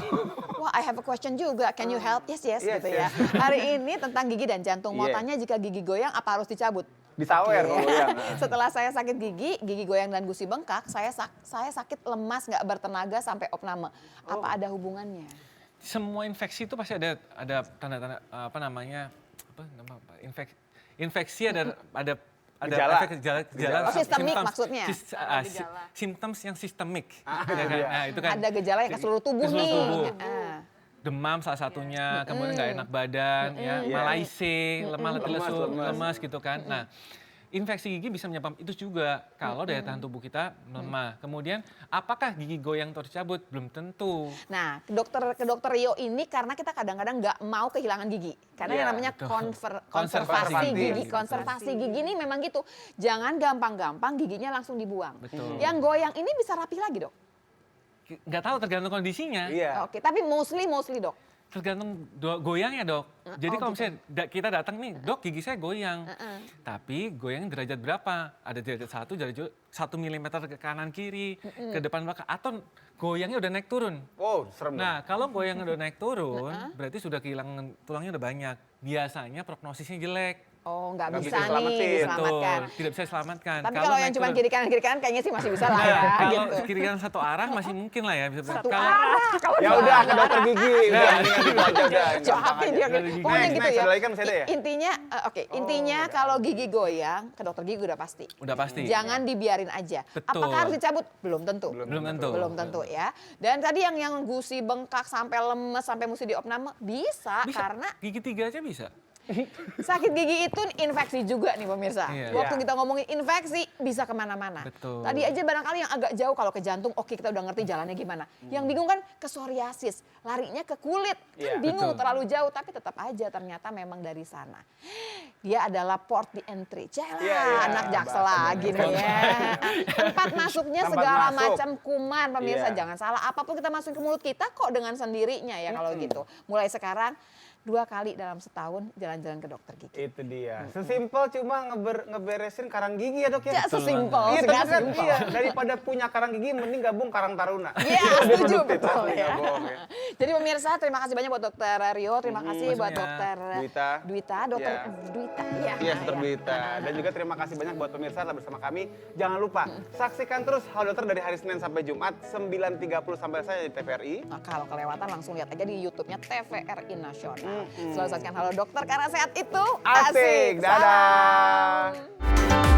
Wah, I have a question juga. Can you help? Yes, Yes, gitu ya. Hari ini tentang gigi dan jantung. Mau Iya. tanya jika gigi goyang apa harus dicabut? Disawer Oke. kalau yang. Setelah saya sakit gigi goyang dan gusi bengkak, saya sakit lemas, nggak bertenaga sampai opname. Apa ada hubungannya? Semua infeksi itu pasti ada tanda-tanda infeksi ada Gejala. efek gejala Oh, sistemik symptoms. maksudnya? Symptoms yang sistemik. itu Ya kan? dia. Nah, itu kan Ada gejala yang ke seluruh tubuh Ke seluruh nih. tubuh. Ah. demam salah satunya, kemudian nggak enak badan, ya, Iya. malaise, lemah letih Lemas, lesu, lemas. lemas gitu kan. Nah, infeksi gigi bisa menyebabkan itu juga kalau daya tahan tubuh kita melemah. Kemudian, apakah gigi goyang atau dicabut? Belum tentu. Nah, ke dokter Rio ini karena kita kadang-kadang nggak mau kehilangan gigi. Karena Iya, yang namanya betul. konservasi Konservasi. gigi. Konservasi gigi ini memang gitu. Jangan gampang-gampang giginya langsung dibuang. Betul. Yang goyang ini bisa rapi lagi, Dok? Nggak tahu tergantung kondisinya. Iya. Oke, tapi mostly, Dok. Tergantung goyangnya dok. Jadi kalau misalnya kita datang nih, dok gigi saya goyang. Tapi goyang derajat berapa? Ada derajat 1, derajat 1 milimeter ke kanan kiri, ke depan belakang. Atau goyangnya udah naik turun. Wow, serem. Nah kalau goyangnya udah naik turun, berarti sudah kehilangan tulangnya udah banyak. Biasanya prognosisnya jelek. Oh, nggak Nggak bisa bisa nih diselamatin. diselamatkan. Betul, tidak bisa diselamatkan. Tapi kalau yang naik cuma turun- kiri kanan kayaknya sih masih bisa lah ya. Kalau gitu. kiri kanan satu arah masih mungkin lah ya. Bisa Satu kalau- arah. Kalau Ya dua udah ke arah. dokter gigi. Udah, mendingan gitu aja udah. gampang Jahatin aja. dia. Dari gigi. Pokoknya Next, gitu next, ya. ada lagi kan masih ada ya? Intinya, intinya kalau gigi goyang, ke dokter gigi udah pasti. Udah pasti. Jangan dibiarin aja. Betul. Apakah harus dicabut? Belum tentu. Belum tentu. Belum tentu ya. Dan tadi yang gusi bengkak sampai lemes sampai mesti diopname bisa Bisa. karena Gigi 3 aja bisa. Sakit gigi itu infeksi juga nih pemirsa. Iya. Waktu Iya. kita ngomongin infeksi bisa kemana-mana. Betul. Tadi aja barangkali yang agak jauh kalau ke jantung, oke kita udah ngerti jalannya gimana. Yang bingung kan ke psoriasis, larinya ke kulit. Kan Iya. bingung Betul. terlalu jauh tapi tetap aja ternyata memang dari sana. Dia adalah port di entry. Celah, Iya, iya. anak jaksa Bahasa lagi nih ya. Tempat masuknya Tempat segala masuk. macam kuman pemirsa. Iya. Jangan salah, apapun kita masukin ke mulut kita kok dengan sendirinya ya kalau gitu. Mulai sekarang 2 kali dalam setahun jalan-jalan ke dokter gigi. Itu dia. Sesimpel cuma ngeberesin karang gigi ya dok ya. Ya sesimpel, Iya, segala tapi kan, simpel. iya, daripada punya karang gigi mending gabung Karang Taruna. Iya, Lebih setuju produktif, betul asli, ya. nggak bohong ya. Jadi pemirsa, terima kasih banyak buat Dokter Rio, terima kasih buat Pastinya. Dokter Dwita. Dokter Iya. Dwita. Ya, Iya, Dokter Dwita. Dan juga terima kasih banyak buat pemirsa telah bersama kami. Jangan lupa saksikan terus Halo Dokter dari hari Senin sampai Jumat 9.30 sampai saya di TVRI. Nah, kalau kelewatan langsung lihat aja di YouTube-nya TVRI Nasional. Selalu saksikan Halo Dokter karena sehat itu Asik. Dadah. Salam.